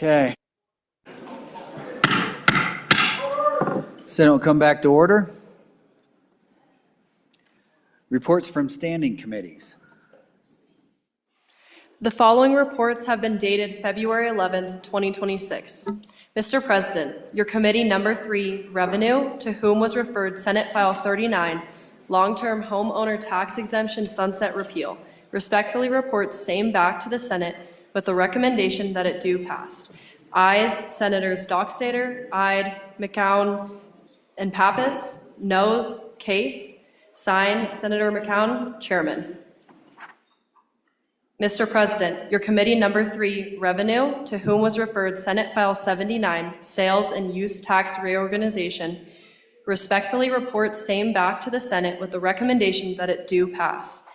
Okay. Senate will come back to order. Reports from standing committees. The following reports have been dated February 11th, 2026. Mr. President, your committee number 3, Revenue, to whom was referred Senate File 39, Long-Term Homeowner Tax Exemption Sunset Repeal, respectfully reports same back to the Senate with the recommendation that it do pass. Ayes, Senators Dockstader, Ide, McCown, and Pappas. Noes, Case. Signed, Senator McCown, Chairman. Mr. President, your committee number 3, Revenue, to whom was referred Senate File 79, Sales and Use Tax Reorganization, respectfully reports same back to the Senate with the recommendation that it do pass.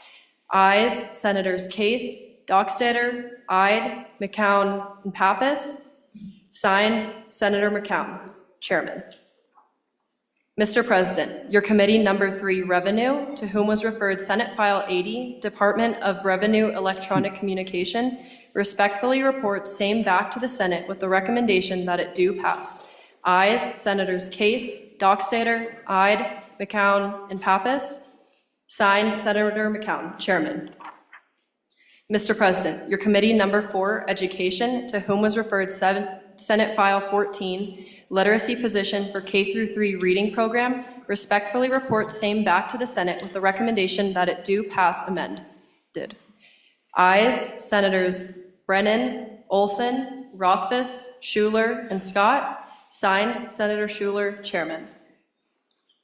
Ayes, Senators Case, Dockstader, Ide, McCown, and Pappas. Signed, Senator McCown, Chairman. Mr. President, your committee number 3, Revenue, to whom was referred Senate File 80, Department of Revenue Electronic Communication, respectfully reports same back to the Senate with the recommendation that it do pass. Ayes, Senators Case, Dockstader, Ide, McCown, and Pappas. Signed, Senator McCown, Chairman. Mr. President, your committee number 4, Education, to whom was referred Senate File 14, Literacy Position for K-3 Reading Program, respectfully reports same back to the Senate with the recommendation that it do pass amended. Ayes, Senators Brennan, Olson, Rothfuss, Schuler, and Scott. Signed, Senator Schuler, Chairman.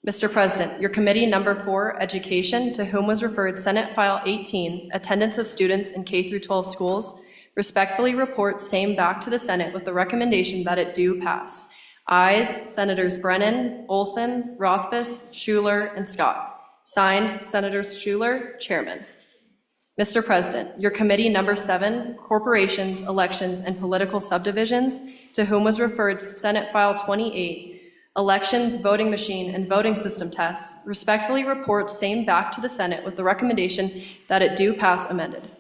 Mr. President, your committee number 4, Education, to whom was referred Senate File 18, Attendance of Students in K-12 Schools, respectfully reports same back to the Senate with the recommendation that it do pass. Ayes, Senators Brennan, Olson, Rothfuss, Schuler, and Scott. Signed, Senator Schuler, Chairman. Mr. President, your committee number 7, Corporations, Elections, and Political Subdivisions, to whom was referred Senate File 28, Elections, Voting Machine, and Voting System Tests, respectfully reports same back to the Senate with the recommendation that it do pass amended.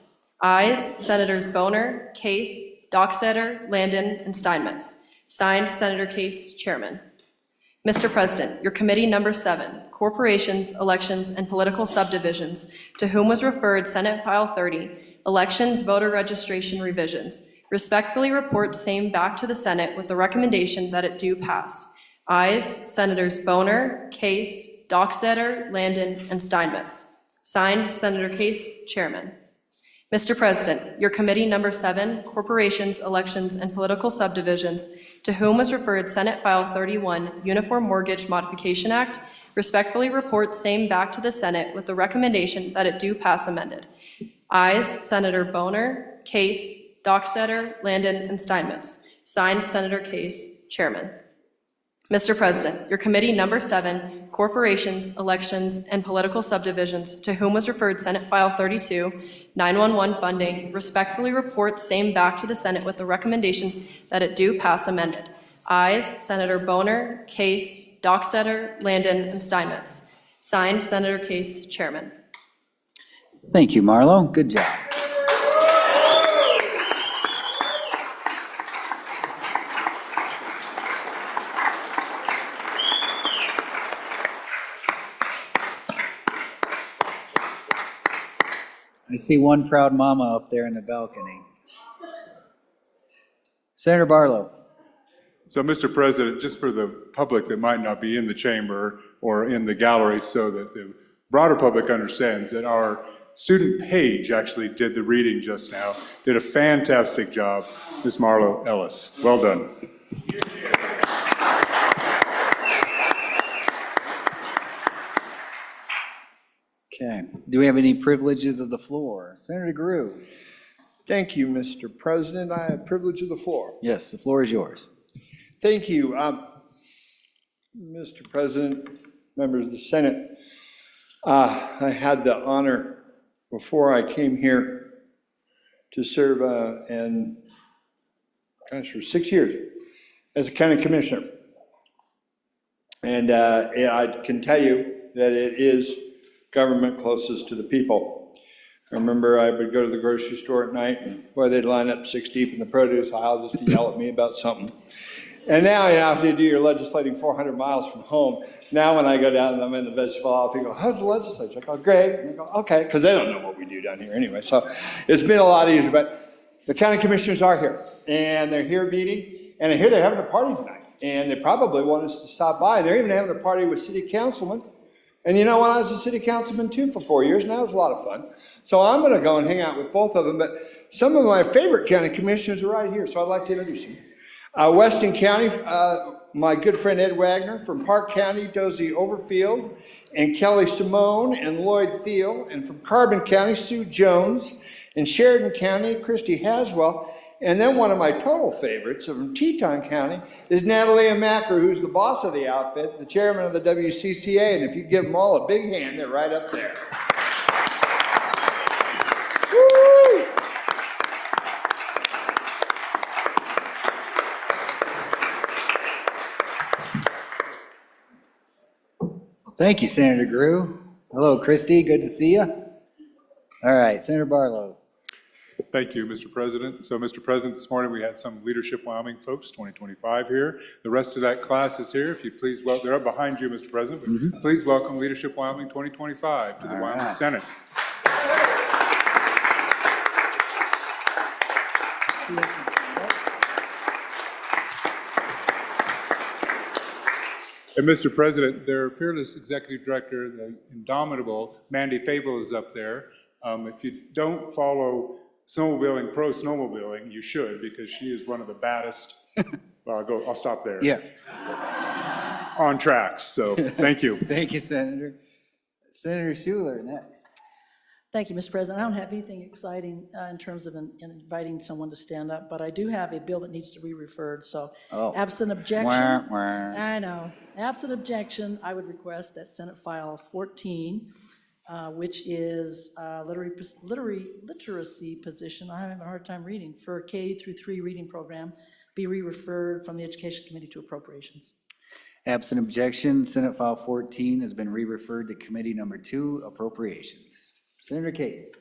Ayes, Senators Boner, Case, Dockstader, Landon, and Steinmetz. Signed, Senator Case, Chairman. Mr. President, your committee number 7, Corporations, Elections, and Political Subdivisions, to whom was referred Senate File 30, Elections, Voter Registration Revisions, respectfully reports same back to the Senate with the recommendation that it do pass. Ayes, Senators Boner, Case, Dockstader, Landon, and Steinmetz. Signed, Senator Case, Chairman. Mr. President, your committee number 7, Corporations, Elections, and Political Subdivisions, to whom was referred Senate File 31, Uniform Mortgage Modification Act, respectfully reports same back to the Senate with the recommendation that it do pass amended. Ayes, Senator Boner, Case, Dockstader, Landon, and Steinmetz. Signed, Senator Case, Chairman. Mr. President, your committee number 7, Corporations, Elections, and Political Subdivisions, to whom was referred Senate File 32, 911 Funding, respectfully reports same back to the Senate with the recommendation that it do pass amended. Ayes, Senator Boner, Case, Dockstader, Landon, and Steinmetz. Signed, Senator Case, Chairman. Thank you, Marlo. Good job. I see one proud mama up there in the balcony. Senator Barlow. So, Mr. President, just for the public that might not be in the chamber or in the gallery, so that the broader public understands that our student Paige actually did the reading just now, did a fantastic job, Ms. Marlo Ellis. Well done. Okay. Do we have any privileges of the floor? Senator Grew. Thank you, Mr. President. I have privilege of the floor. Yes, the floor is yours. Thank you. Mr. President, members of the Senate, I had the honor before I came here to serve for 6 years as a county commissioner. And I can tell you that it is government closest to the people. I remember I would go to the grocery store at night, and boy, they'd line up 6 deep in the produce aisle just to yell at me about something. And now, after you do your legislating 400 miles from home, now when I go down and I'm in the vegetable aisle, people go, how's the legislature? I go, great. And they go, okay, because they don't know what we do down here anyway. So it's been a lot easier, but the county commissioners are here, and they're here meeting, and I hear they're having a party tonight, and they probably want us to stop by. They're even having a party with city councilmen. And you know what? I was a city councilman too for 4 years, and that was a lot of fun. So I'm going to go and hang out with both of them, but some of my favorite county commissioners are right here, so I'd like to introduce them. Weston County, my good friend Ed Wagner. From Park County, Dozie Overfield and Kelly Simone and Lloyd Thiel. And from Carbon County, Sue Jones. And Sheridan County, Christy Haswell. And then one of my total favorites from Teton County is Natalie Macker, who's the boss of the outfit, the chairman of the WCCA. And if you give them all a big hand, they're right up there. Woo! Thank you, Senator Grew. Hello, Christy, good to see you. All right, Senator Barlow. Thank you, Mr. President. So, Mr. President, this morning we had some Leadership Wyoming folks, 2025 here. The rest of that class is here. If you please, they're up behind you, Mr. President. But please welcome Leadership Wyoming 2025 to the Wyoming Senate. And Mr. President, their fearless executive director, the indomitable Mandy Fable, is up there. If you don't follow snowmobiling, pro snowmobiling, you should, because she is one of the baddest. Well, I'll stop there. Yeah. On tracks. So thank you. Thank you, Senator. Senator Schuler next. Thank you, Mr. President. I don't have anything exciting in terms of inviting someone to stand up, but I do have a bill that needs to be referred, so absent objection. I know. Absent objection, I would request that Senate File 14, which is literacy position, I'm having a hard time reading, for K through 3 reading program, be re-referred from the Education Committee to Appropriations. Absent objection, Senate File 14 has been re-referred to Committee Number 2, Appropriations. Senator Case.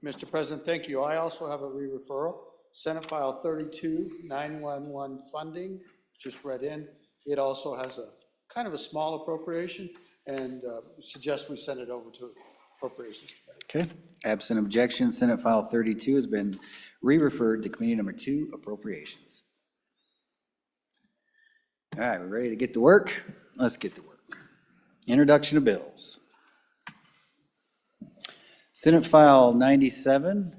Mr. President, thank you. I also have a re-referral. Senate File 32, 911 funding, just read in. It also has a kind of a small appropriation, and suggest we send it over to Appropriations Committee. Okay. Absent objection, Senate File 32 has been re-referred to Committee Number 2, Appropriations. All right, we're ready to get to work? Let's get to work. Introduction of bills. Senate File 97,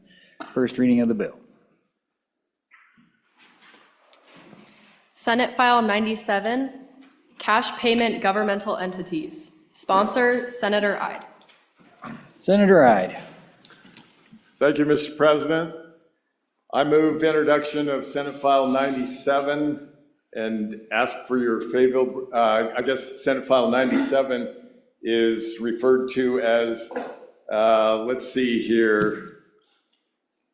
first reading of the bill. Senate File 97, cash payment governmental entities. Sponsor, Senator Ide. Senator Ide. Thank you, Mr. President. I move introduction of Senate File 97 and ask for your favor. I guess Senate File 97 is referred to as, let's see here,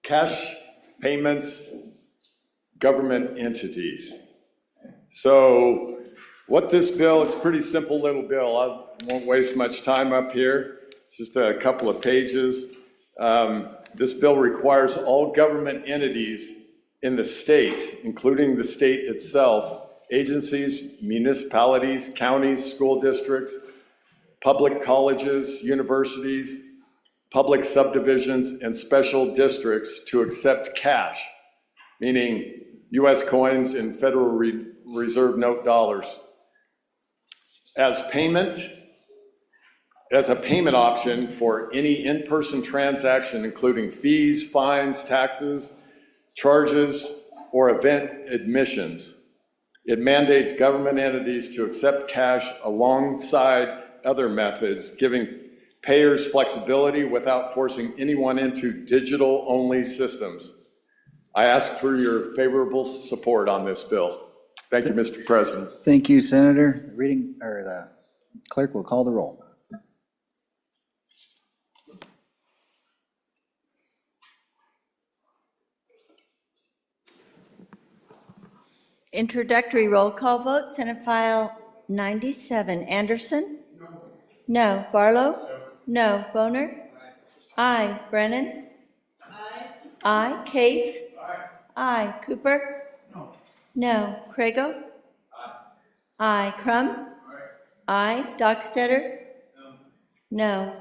cash payments, government entities. So what this bill, it's a pretty simple little bill. I won't waste much time up here. It's just a couple of pages. This bill requires all government entities in the state, including the state itself, agencies, municipalities, counties, school districts, public colleges, universities, public subdivisions, and special districts to accept cash, meaning U.S. coins and Federal Reserve note dollars, as a payment option for any in-person transaction, including fees, fines, taxes, charges, or event admissions. It mandates government entities to accept cash alongside other methods, giving payers flexibility without forcing anyone into digital-only systems. I ask for your favorable support on this bill. Thank you, Mr. President. Thank you, Senator. The clerk will call the roll. Introductory roll call vote, Senate File 97. Anderson? No. Barlow? No. Boner? Aye. Brennan? Aye. Case? Aye. Cooper? No. Crago? Aye. Crum? Aye. Dockstetter? No.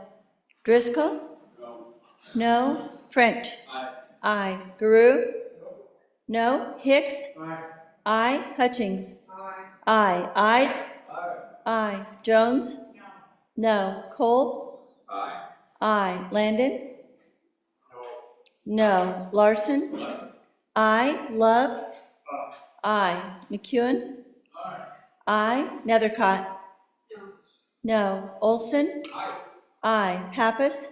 Driscoll? No. French? Aye. Guru? No. Hicks? Aye. Hutchings? Aye. Ide? Aye. Jones? No. Cole? Aye. Landon? No. Larson? Aye. Love? Aye. McEwen? Aye. Nethercott? No. Olson? Aye. Pappas?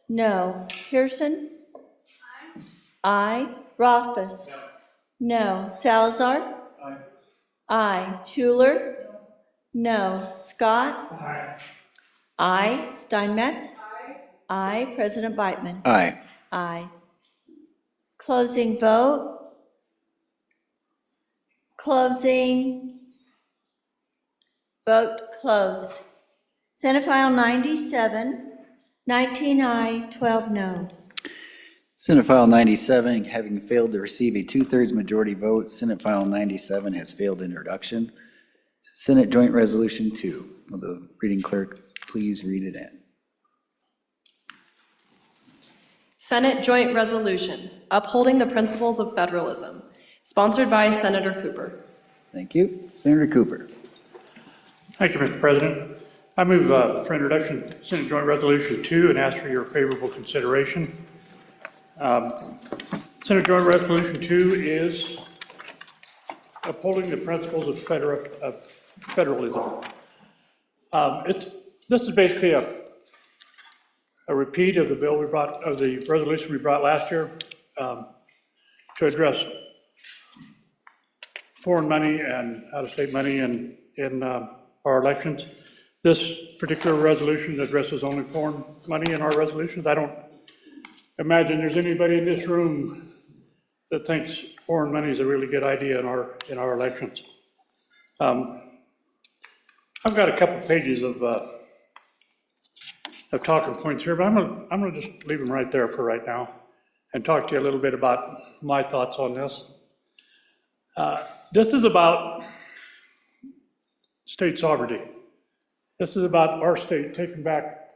No. Pearson? Aye. Rothfuss? No. Salazar? Aye. Schuler? No. Scott? Aye. Steinmetz? Aye. President Beitman? Aye. Aye. Closing vote. Closing. Vote closed. Senate File 97, 19 aye, 12 no. Senate File 97, having failed to receive a 2/3 majority vote, Senate File 97 has failed introduction. Senate Joint Resolution 2. Will the reading clerk please read it in? Senate Joint Resolution Upholding the Principles of Federalism, sponsored by Senator Cooper. Thank you. Senator Cooper. Thank you, Mr. President. I move for introduction, Senate Joint Resolution 2, and ask for your favorable consideration. Senate Joint Resolution 2 is upholding the principles of federalism. This is basically a repeat of the bill we brought, of the resolution we brought last year to address foreign money and out-of-state money in our elections. This particular resolution addresses only foreign money in our resolutions. I don't imagine there's anybody in this room that thinks foreign money is a really good idea in our elections. I've got a couple pages of talking points here, but I'm gonna just leave them right there for right now and talk to you a little bit about my thoughts on this. This is about state sovereignty. This is about our state taking back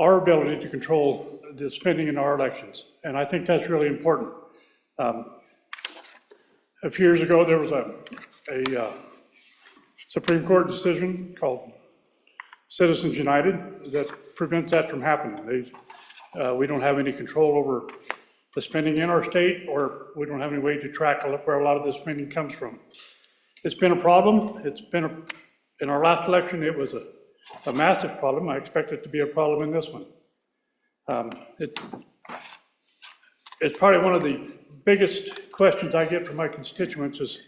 our ability to control the spending in our elections, and I think that's really important. A few years ago, there was a Supreme Court decision called Citizens United that prevents that from happening. We don't have any control over the spending in our state, or we don't have any way to track where a lot of the spending comes from. It's been a problem. In our last election, it was a massive problem. I expect it to be a problem in this one. It's probably one of the biggest questions I get from my constituents is,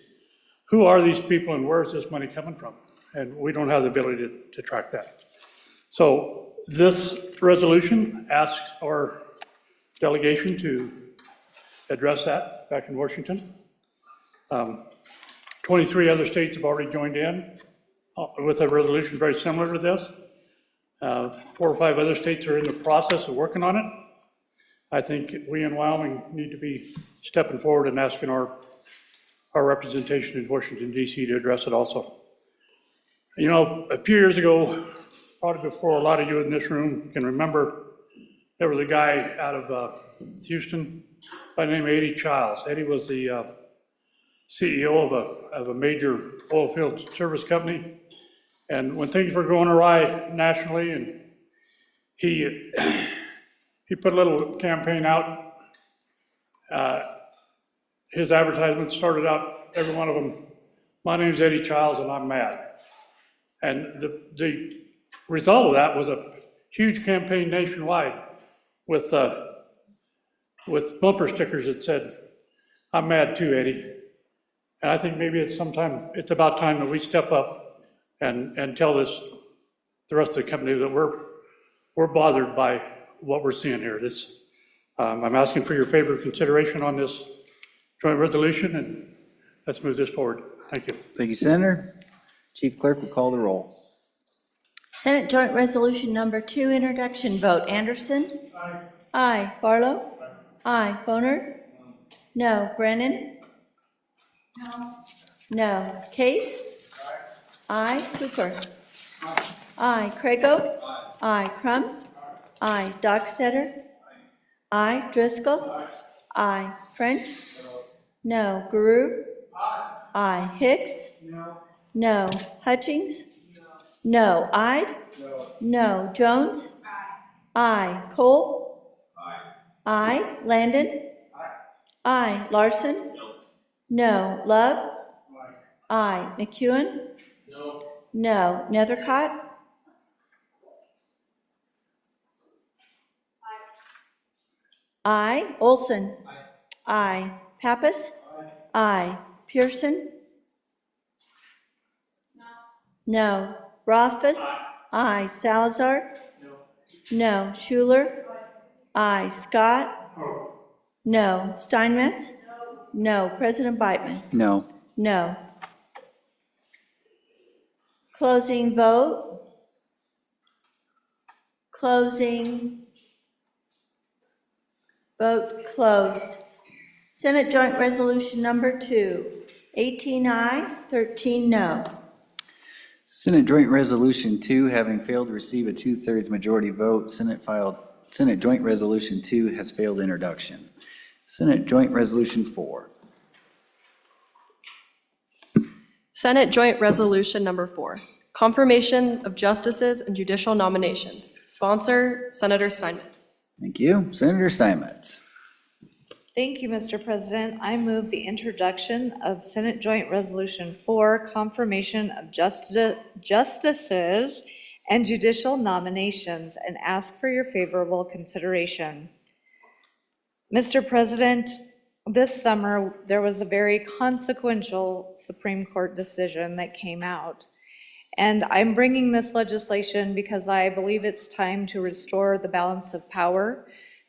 who are these people and where is this money coming from? And we don't have the ability to track that. So this resolution asks our delegation to address that back in Washington. 23 other states have already joined in with a resolution very similar to this. 4 or 5 other states are in the process of working on it. I think we in Wyoming need to be stepping forward and asking our representation in Washington, D.C. to address it also. You know, a few years ago, probably before a lot of you in this room can remember, there was a guy out of Houston by the name of Eddie Childs. Eddie was the CEO of a major oil field service company. And when things were going awry nationally, and he put a little campaign out. His advertisements started out, every one of them, "My name's Eddie Childs and I'm mad." And the result of that was a huge campaign nationwide with bumper stickers that said, "I'm mad too, Eddie." And I think maybe it's about time that we step up and tell the rest of the company that we're bothered by what we're seeing here. I'm asking for your favorable consideration on this joint resolution, and let's move this forward. Thank you. Thank you, Senator. Chief Clerk will call the roll. Senate Joint Resolution Number 2, introduction vote. Anderson? Aye. Aye. Barlow? Aye. Boner? No. Brennan? No. Case? Aye. Cooper? Aye. Crago? Aye. Crum? Aye. Dockstetter? Aye. Driscoll? Aye. French? No. Guru? Aye. Hicks? No. Hutchings? No. Ide? No. Jones? Aye. Cole? Aye. Landon? Aye. Larson? No. Love? Aye. McEwen? No. Nethercott? Aye. Olson? Aye. Pappas? Aye. Pearson? No. Rothfuss? Aye. Salazar? No. Schuler? Aye. Scott? No. Steinmetz? No. President Beitman? No. No. Closing vote. Closing. Vote closed. Senate Joint Resolution Number 2, 18 aye, 13 no. Senate Joint Resolution 2, having failed to receive a 2/3 majority vote, Senate Joint Resolution 2 has failed introduction. Senate Joint Resolution 4. Senate Joint Resolution Number 4, confirmation of justices and judicial nominations. Sponsor, Senator Steinmetz. Thank you. Senator Steinmetz. Thank you, Mr. President. I move the introduction of Senate Joint Resolution 4, confirmation of justices and judicial nominations, and ask for your favorable consideration. Mr. President, this summer, there was a very consequential Supreme Court decision that came out. And I'm bringing this legislation because I believe it's time to restore the balance of power,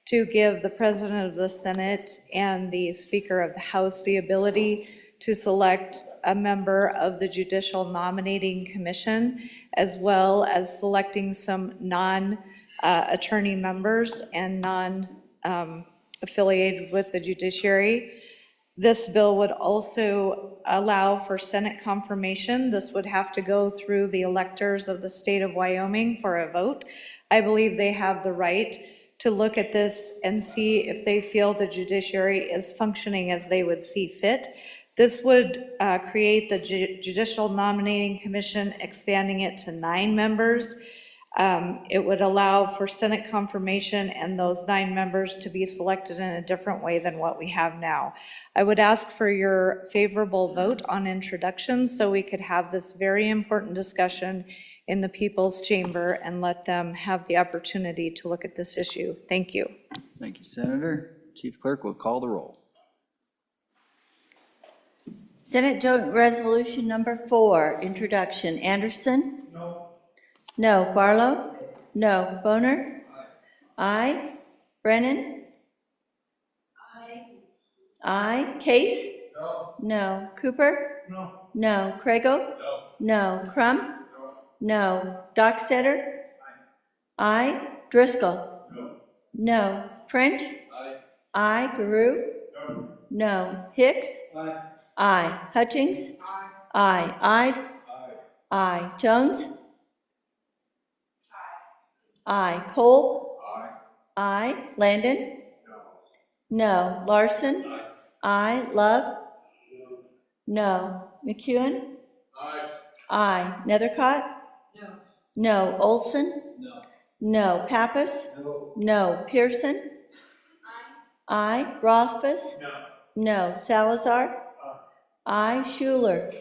to give the President of the Senate and the Speaker of the House the ability to select a member of the Judicial Nominating Commission, as well as selecting some non-attorney members and non-affiliated with the judiciary. This bill would also allow for Senate confirmation. This would have to go through the electors of the state of Wyoming for a vote. I believe they have the right to look at this and see if they feel the judiciary is functioning as they would see fit. This would create the Judicial Nominating Commission, expanding it to 9 members. It would allow for Senate confirmation and those 9 members to be selected in a different way than what we have now. I would ask for your favorable vote on introduction so we could have this very important discussion in the People's Chamber and let them have the opportunity to look at this issue. Thank you. Thank you, Senator. Chief Clerk will call the roll. Senate Joint Resolution Number 4, introduction. Anderson? No. No. Barlow? No. Boner? Aye. Brennan? Aye. Case? No. Cooper? No. Crago? No. Crum? No. Dockstetter? Aye. Driscoll? No. French? Aye. Guru? No. Hicks? Aye. Hutchings? Aye. Ide? Aye. Jones? Aye. Cole? Aye. Landon? No. Larson? Aye. Love? No. McEwen? Aye. Nethercott? No. Olson? No. Pappas? No. Pearson? Aye. Rothfuss? No. Salazar? Aye. Schuler?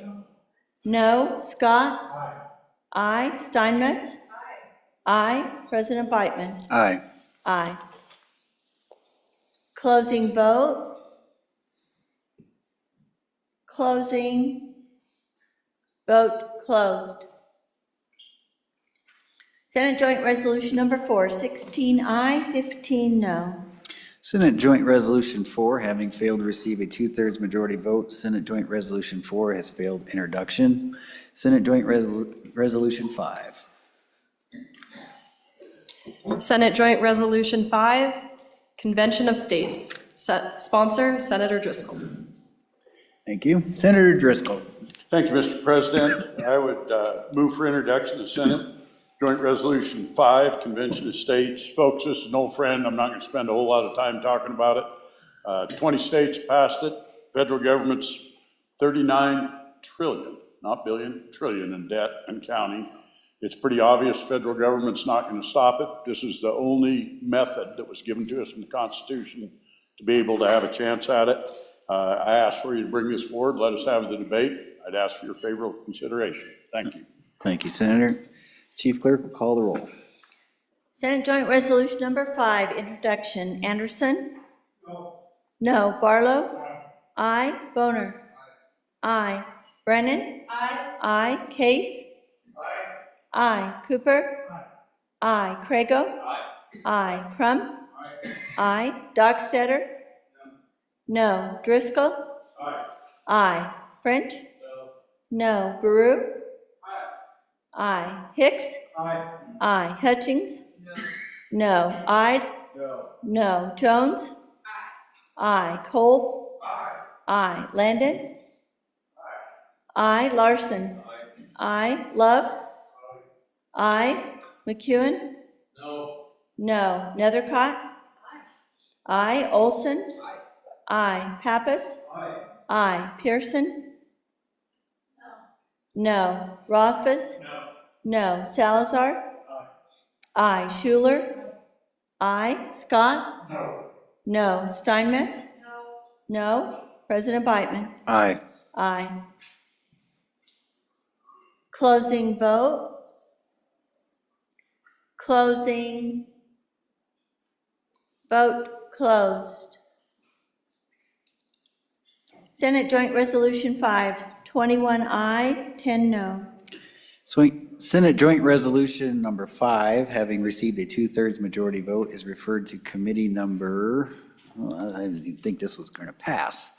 No. Scott? Aye. Steinmetz? Aye. President Beitman? Aye. Aye. Closing vote. Closing. Vote closed. Senate Joint Resolution Number 4, 16 aye, 15 no. Senate Joint Resolution 4, having failed to receive a 2/3 majority vote, Senate Joint Resolution 4 has failed introduction. Senate Joint Resolution 5. Senate Joint Resolution 5, Convention of States. Sponsor, Senator Driscoll. Thank you. Senator Driscoll. Thank you, Mr. President. I would move for introduction to Senate Joint Resolution 5, Convention of States. Folks, this is an old friend. I'm not going to spend a whole lot of time talking about it. 20 states passed it. Federal government's 39 trillion, not billion, trillion in debt and counting. It's pretty obvious federal government's not going to stop it. This is the only method that was given to us in the Constitution to be able to have a chance at it. I ask for you to bring this forward. Let us have the debate. I'd ask for your favorable consideration. Thank you. Thank you, Senator. Chief Clerk will call the roll. Senate Joint Resolution number 5, introduction. Anderson? No. Barlow? Aye. Boner? Aye. Brennan? Aye. Case? Aye. Cooper? Aye. Crago? Aye. Crum? Aye. Dockstetter? No. Driscoll? Aye. French? No. Guru? Aye. Hicks? Aye. Hutchings? No. Ide? No. Jones? Aye. Cole? Aye. Landon? Aye. Larson? Aye. Love? Aye. McEwen? No. Nethercott? Aye. Olson? Aye. Pappas? Aye. Pearson? No. Rothfuss? No. Salazar? Aye. Schuler? Aye. Scott? No. Steinmetz? No. President Biteman? Aye. Aye. Closing vote. Closing. Vote closed. Senate Joint Resolution 5, 21 aye, 10 no. Senate Joint Resolution number 5, having received a 2/3 majority vote, is referred to committee number, well, I didn't think this was going to pass.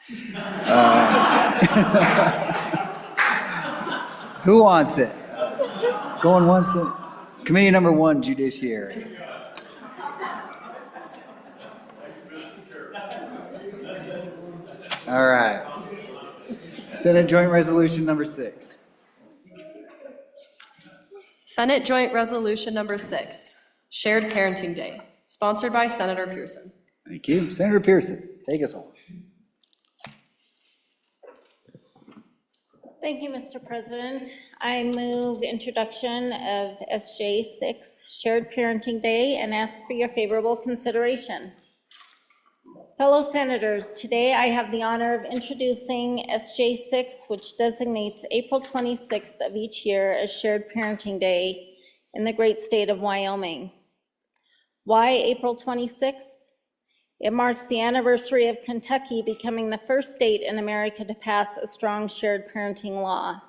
Who wants it? Going once, going, committee number 1, Judiciary. All right. Senate Joint Resolution number 6. Senate Joint Resolution number 6, Shared Parenting Day. Sponsored by Senator Pearson. Thank you. Senator Pearson, take us home. Thank you, Mr. President. I move introduction of SJ 6, Shared Parenting Day, and ask for your favorable consideration. Fellow Senators, today I have the honor of introducing SJ 6, which designates April 26th of each year as Shared Parenting Day in the great state of Wyoming. Why April 26th? It marks the anniversary of Kentucky becoming the first state in America to pass a strong shared parenting law.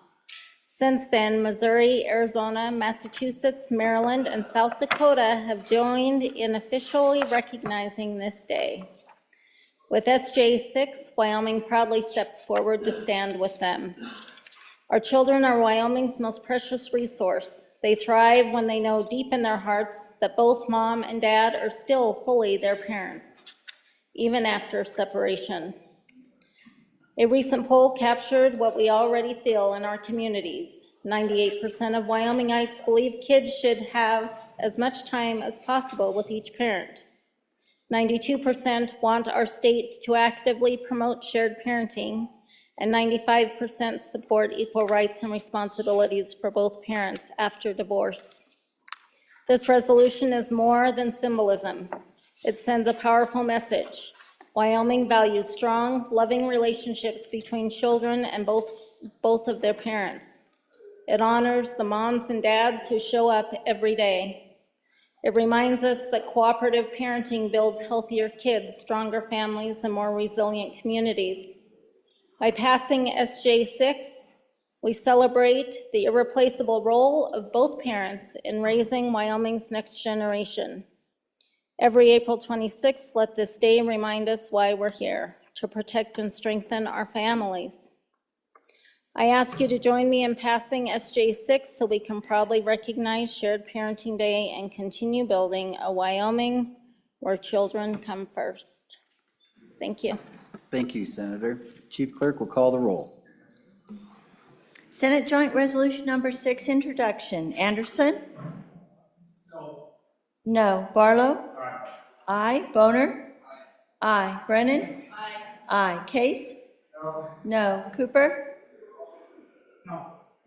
Since then, Missouri, Arizona, Massachusetts, Maryland, and South Dakota have joined in officially recognizing this day. With SJ 6, Wyoming proudly steps forward to stand with them. Our children are Wyoming's most precious resource. They thrive when they know deep in their hearts that both mom and dad are still fully their parents, even after separation. A recent poll captured what we already feel in our communities. 98% of Wyomingites believe kids should have as much time as possible with each parent. 92% want our state to actively promote shared parenting, and 95% support equal rights and responsibilities for both parents after divorce. This resolution is more than symbolism. It sends a powerful message. Wyoming values strong, loving relationships between children and both of their parents. It honors the moms and dads who show up every day. It reminds us that cooperative parenting builds healthier kids, stronger families, and more resilient communities. By passing SJ 6, we celebrate the irreplaceable role of both parents in raising Wyoming's next generation. Every April 26th, let this day remind us why we're here, to protect and strengthen our families. I ask you to join me in passing SJ6 so we can proudly recognize Shared Parenting Day and continue building a Wyoming where children come first. Thank you. Thank you, Senator. Chief Clerk will call the roll. Senate Joint Resolution Number 6, introduction. Anderson? No. No. Barlow? Aye. Boner? Aye. Brennan? Aye. Case? No. Cooper?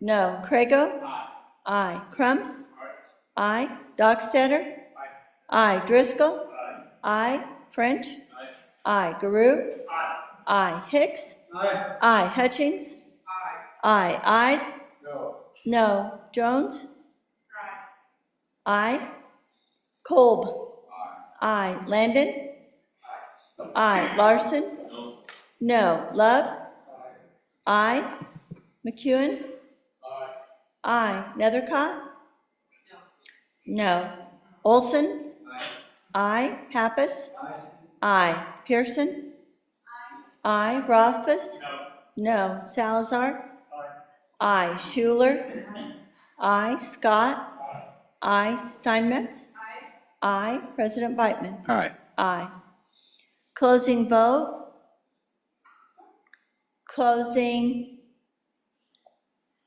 No. Crago? Aye. Crum? Aye. Dockstader? Aye. Driscoll? Aye. French? Aye. Garou? Aye. Hicks? Aye. Hutchings? Aye. Ide? No. Jones? Aye. Kolb? Aye. Landon? Aye. Larson? No. Love? Aye. McEwen? Aye. Nethercott? No. Olson? Aye. Pappas? Aye. Pearson? Aye. Rothfuss? No. Salazar? Aye. Schuler? Aye. Scott? Aye. Steinmetz? Aye. President Beitman? Aye. Aye. Closing vote. Closing.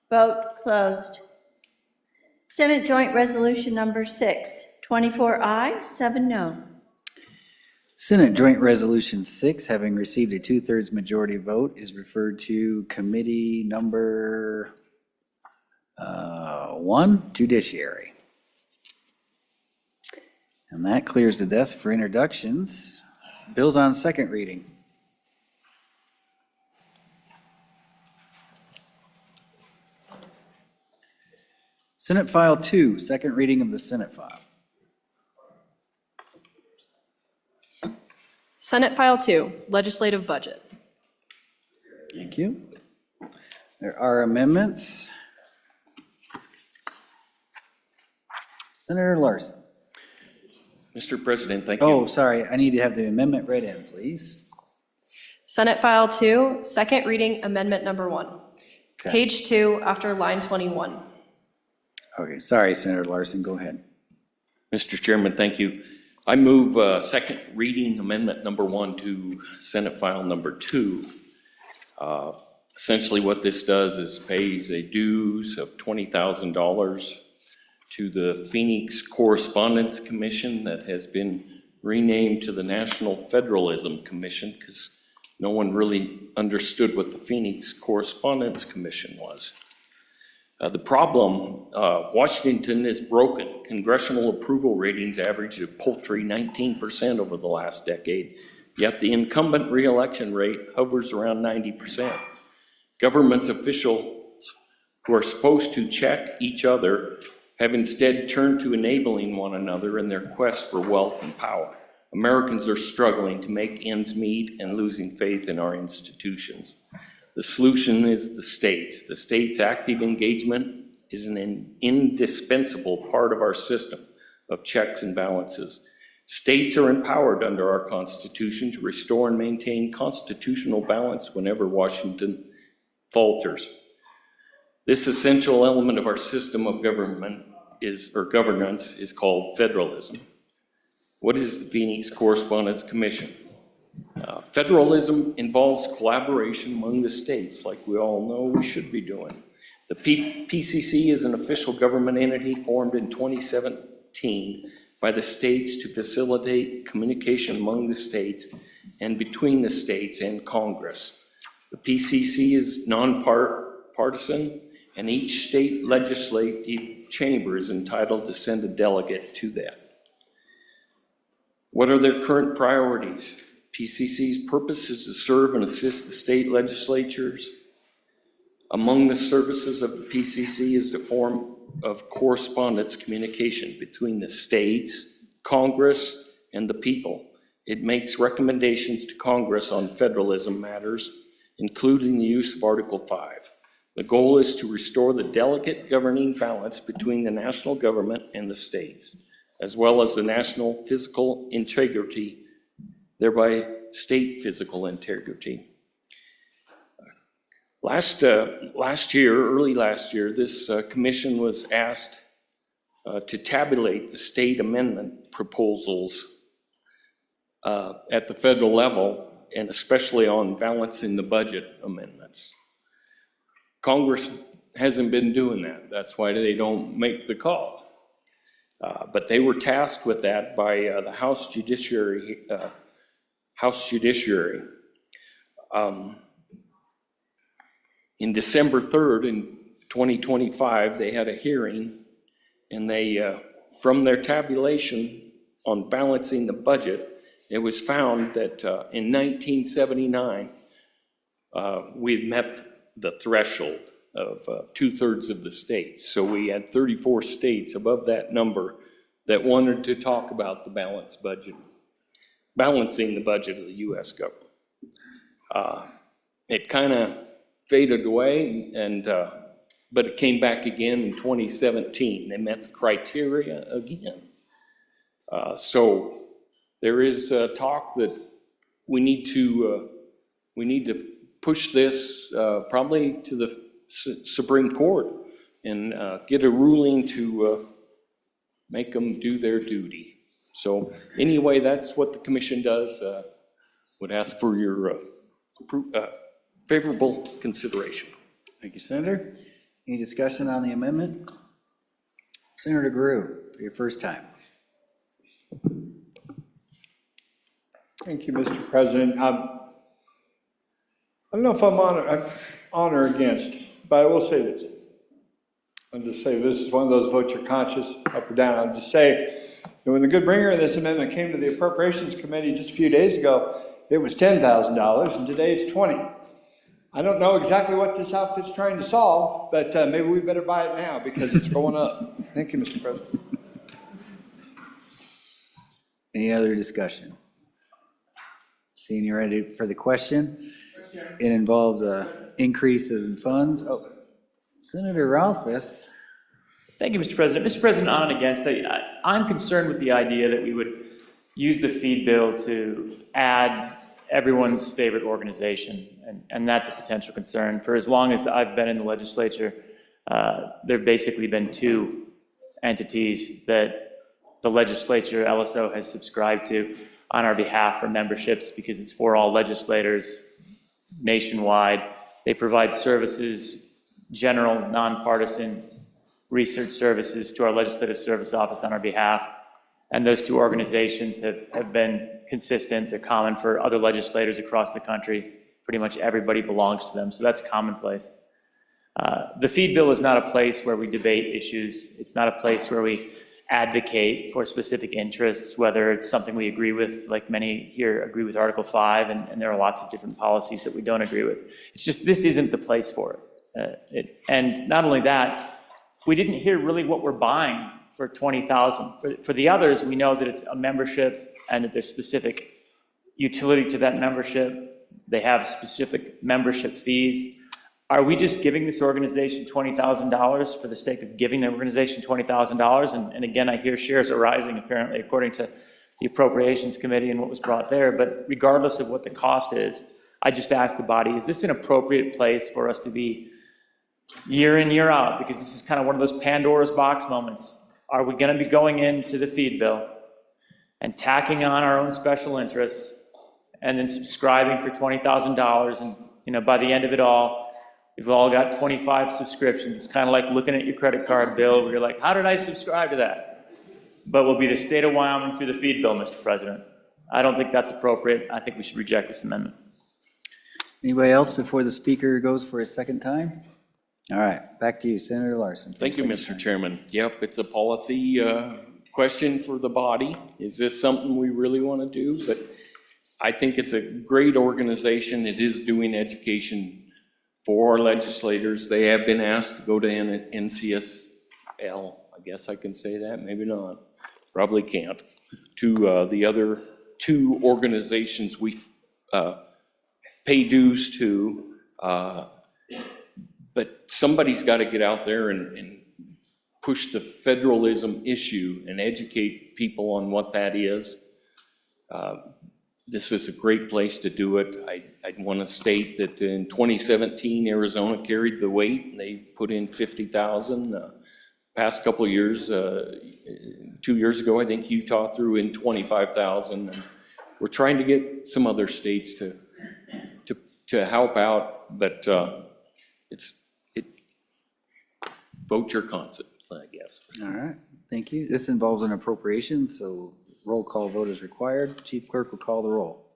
Vote closed. Senate Joint Resolution Number 6, 24 aye, 7 no. Senate Joint Resolution 6, having received a 2/3 majority vote, is referred to Committee Number 1, Judiciary. And that clears the desk for introductions. Bills on second reading. Senate File 2, second reading of the Senate file. Senate File 2, Legislative Budget. Thank you. There are amendments. Senator Larson. Mr. President, thank you. Oh, sorry, I need to have the amendment read in, please. Senate File 2, second reading Amendment Number 1. Okay. Page 2 after line 21. Okay, sorry, Senator Larson, go ahead. Mr. Chairman, thank you. I move second reading Amendment Number 1 to Senate File Number 2. Essentially what this does is pays a dues of $20,000 to the Phoenix Correspondence Commission that has been renamed to the National Federalism Commission because no one really understood what the Phoenix Correspondence Commission was. The problem, Washington is broken. Congressional approval ratings averaged a paltry 19% over the last decade, yet the incumbent reelection rate hovers around 90%. Government's officials who are supposed to check each other have instead turned to enabling one another in their quest for wealth and power. Americans are struggling to make ends meet and losing faith in our institutions. The solution is the states. The states' active engagement is an indispensable part of our system of checks and balances. States are empowered under our Constitution to restore and maintain constitutional balance whenever Washington falters. This essential element of our system of government governance is called federalism. What is the Phoenix Correspondence Commission? Federalism involves collaboration among the states, like we all know we should be doing. The PCC is an official government entity formed in 2017 by the states to facilitate communication among the states and between the states and Congress. The PCC is nonpartisan, and each state legislative chamber is entitled to send a delegate to that. What are their current priorities? PCC's purpose is to serve and assist the state legislatures. Among the services of the PCC is the form of correspondence communication between the states, Congress, and the people. It makes recommendations to Congress on federalism matters, including the use of Article 5. The goal is to restore the delicate governing balance between the national government and the states, as well as the national physical integrity, thereby state physical integrity. Early last year, this commission was asked to tabulate the state amendment proposals at the federal level, and especially on balancing the budget amendments. Congress hasn't been doing that. That's why they don't make the call. But they were tasked with that by the House Judiciary. In December 3rd, in 2025, they had a hearing, and they, from their tabulation on balancing the budget, it was found that in 1979, we had met the threshold of 2/3 of the states. So we had 34 states above that number that wanted to talk about the balanced budget, balancing the budget of the US government. It kind of faded away, and but it came back again in 2017. They met the criteria again. So there is talk that we need to push this probably to the Supreme Court and get a ruling to make them do their duty. So anyway, that's what the commission does. Would ask for your favorable consideration. Thank you, Senator. Any discussion on the amendment? Senator Grew, for your first time. Thank you, Mr. President. I don't know if I'm on or against, but I will say this. I'll just say this is one of those votes you're conscious, up or down. I'll just say that when the good bringer of this amendment came to the Appropriations Committee just a few days ago, it was $10,000, and today it's $20,000. I don't know exactly what this outfit's trying to solve, but maybe we better buy it now because it's going up. Thank you, Mr. President. Any other discussion? Seeing you ready for the question? It involves a increase in funds. Oh, Senator Ralphus. Thank you, Mr. President. Mr. President, on and against, I'm concerned with the idea that we would use the feed bill to add everyone's favorite organization, and that's a potential concern. For as long as I've been in the legislature, there have basically been two entities that the legislature, LSO, has subscribed to on our behalf for memberships, because it's for all legislators nationwide. They provide services, general, nonpartisan research services to our Legislative Service Office on our behalf. And those two organizations have been consistent. They're common for other legislators across the country. Pretty much everybody belongs to them, so that's commonplace. The feed bill is not a place where we debate issues. It's not a place where we advocate for specific interests, whether it's something we agree with, like many here agree with Article 5, and there are lots of different policies that we don't agree with. It's just, this isn't the place for it. And not only that, we didn't hear really what we're buying for $20,000. For the others, we know that it's a membership and that there's specific utility to that membership. They have specific membership fees. Are we just giving this organization $20,000 for the sake of giving the organization $20,000? And again, I hear shares are rising, apparently, according to the Appropriations Committee and what was brought there. But regardless of what the cost is, I just ask the body, is this an appropriate place for us to be year in, year out? Because this is kind of one of those Pandora's box moments. Are we going to be going into the feed bill and tacking on our own special interests and then subscribing for $20,000? And by the end of it all, we've all got 25 subscriptions. It's kind of like looking at your credit card bill where you're like, how did I subscribe to that? But we'll be the state of Wyoming through the feed bill, Mr. President. I don't think that's appropriate. I think we should reject this amendment. Anybody else before the speaker goes for a second time? All right, back to you, Senator Larson. Thank you, Mr. Chairman. Yep, it's a policy question for the body. Is this something we really want to do? But I think it's a great organization. It is doing education for our legislators. They have been asked to go to NCSL. I guess I can say that, maybe not. Probably can't. To the other two organizations we pay dues to. But somebody's got to get out there and push the federalism issue and educate people on what that is. this is a great place to do it. I'd want to state that in 2017, Arizona carried the weight, and they put in 50,000. Past couple of years, 2 years ago, I think Utah threw in 25,000. And we're trying to get some other states to help out, but vote your concept, I guess. All right, thank you. This involves an appropriation, so roll call vote is required. Chief Clerk will call the roll.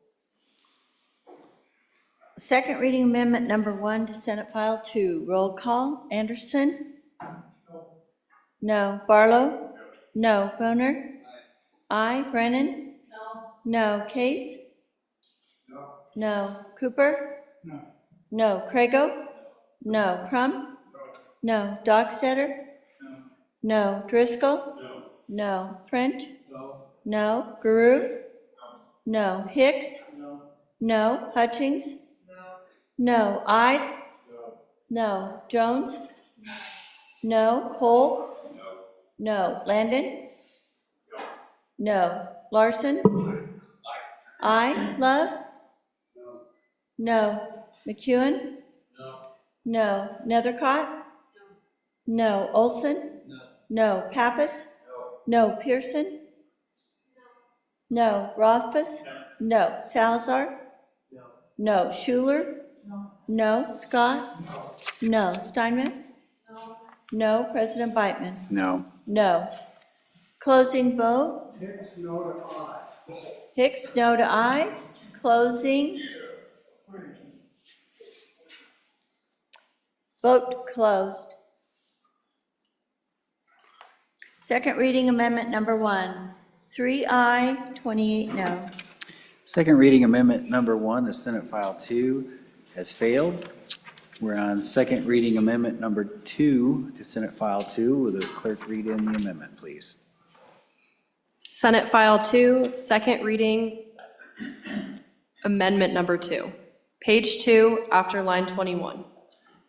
Second reading amendment number 1 to Senate File 2. Roll call. Anderson? No. Barlow? No. Boner? Aye. Brennan? No. Case? No. Cooper? No. Crago? No. Crum? No. Dockstader? No. Driscoll? No. Print? No. Guru? No. Hicks? No. Hutchings? No. Ide? No. Jones? No. Cole? No. Landon? No. Larson? Aye. Love? No. McEwen? No. Nethercott? No. Olson? No. Pappas? No. Pearson? No. Rothfuss? No. Salazar? No. Schuler? No. Scott? No. Steinmetz? No. President Beitman? No. No. Closing vote? Hicks, no to aye. Hicks, no to aye. Closing. Vote closed. Second reading amendment number 1. 3 aye, 28 no. Second reading amendment number 1, the Senate File 2, has failed. We're on second reading amendment number 2 to Senate File 2. Will the clerk read in the amendment, please? Senate File 2, second reading, amendment number 2. Page 2, after line 21.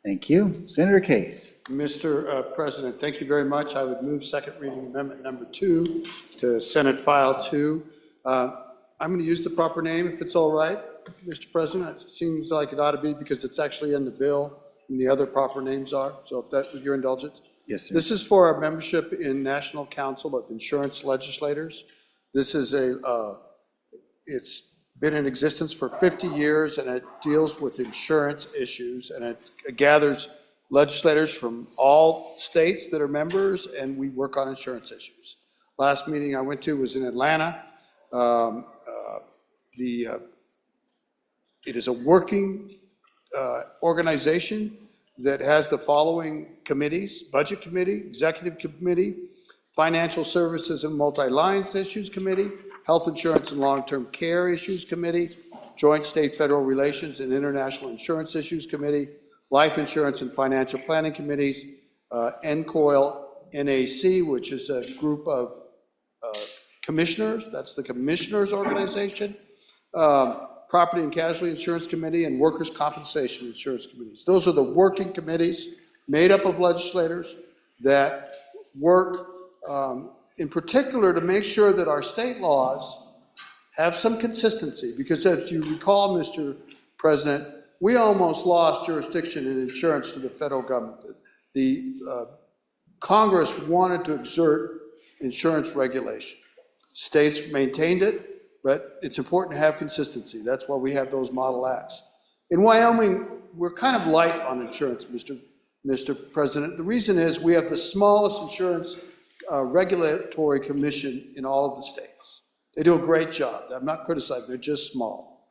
Thank you. Senator Case. Mr. President, thank you very much. I would move second reading amendment number 2 to Senate File 2. I'm going to use the proper name if it's all right, Mr. President. It seems like it ought to be because it's actually in the bill and the other proper names are. So if that, with your indulgence. Yes, sir. This is for our membership in National Council of Insurance Legislators. This is it's been in existence for 50 years, and it deals with insurance issues, and it gathers legislators from all states that are members, and we work on insurance issues. Last meeting I went to was in Atlanta. It is a working organization that has the following committees: Budget Committee, Executive Committee, Financial Services and Multi-Lines Issues Committee, Health Insurance and Long-Term Care Issues Committee, Joint State-Federal Relations and International Insurance Issues Committee, Life Insurance and Financial Planning Committees, NCOIL NAC, which is a group of commissioners, that's the commissioners organization, Property and Casualty Insurance Committee, and Workers' Compensation Insurance Committees. Those are the working committees made up of legislators that work in particular to make sure that our state laws have some consistency, because as you recall, Mr. President, we almost lost jurisdiction in insurance to the federal government. The Congress wanted to exert insurance regulation. States maintained it, but it's important to have consistency. That's why we have those model acts. In Wyoming, we're kind of light on insurance, Mr. President. The reason is we have the smallest insurance regulatory commission in all of the states. They do a great job. I'm not criticizing, they're just small.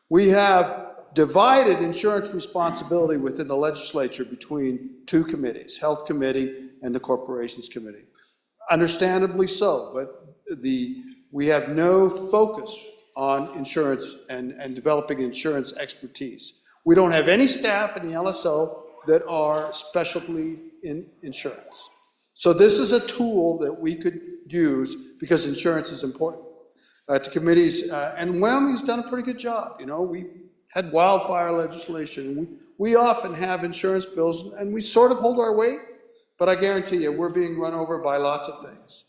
We have divided insurance responsibility within the legislature between two committees, Health Committee and the Corporations Committee. Understandably so, but we have no focus on insurance and developing insurance expertise. We don't have any staff in the LSO that are specialty in insurance. So this is a tool that we could use because insurance is important to committees. And Wyoming's done a pretty good job. You know, we had wildfire legislation. We often have insurance bills, and we sort of hold our weight. But I guarantee you, we're being run over by lots of things.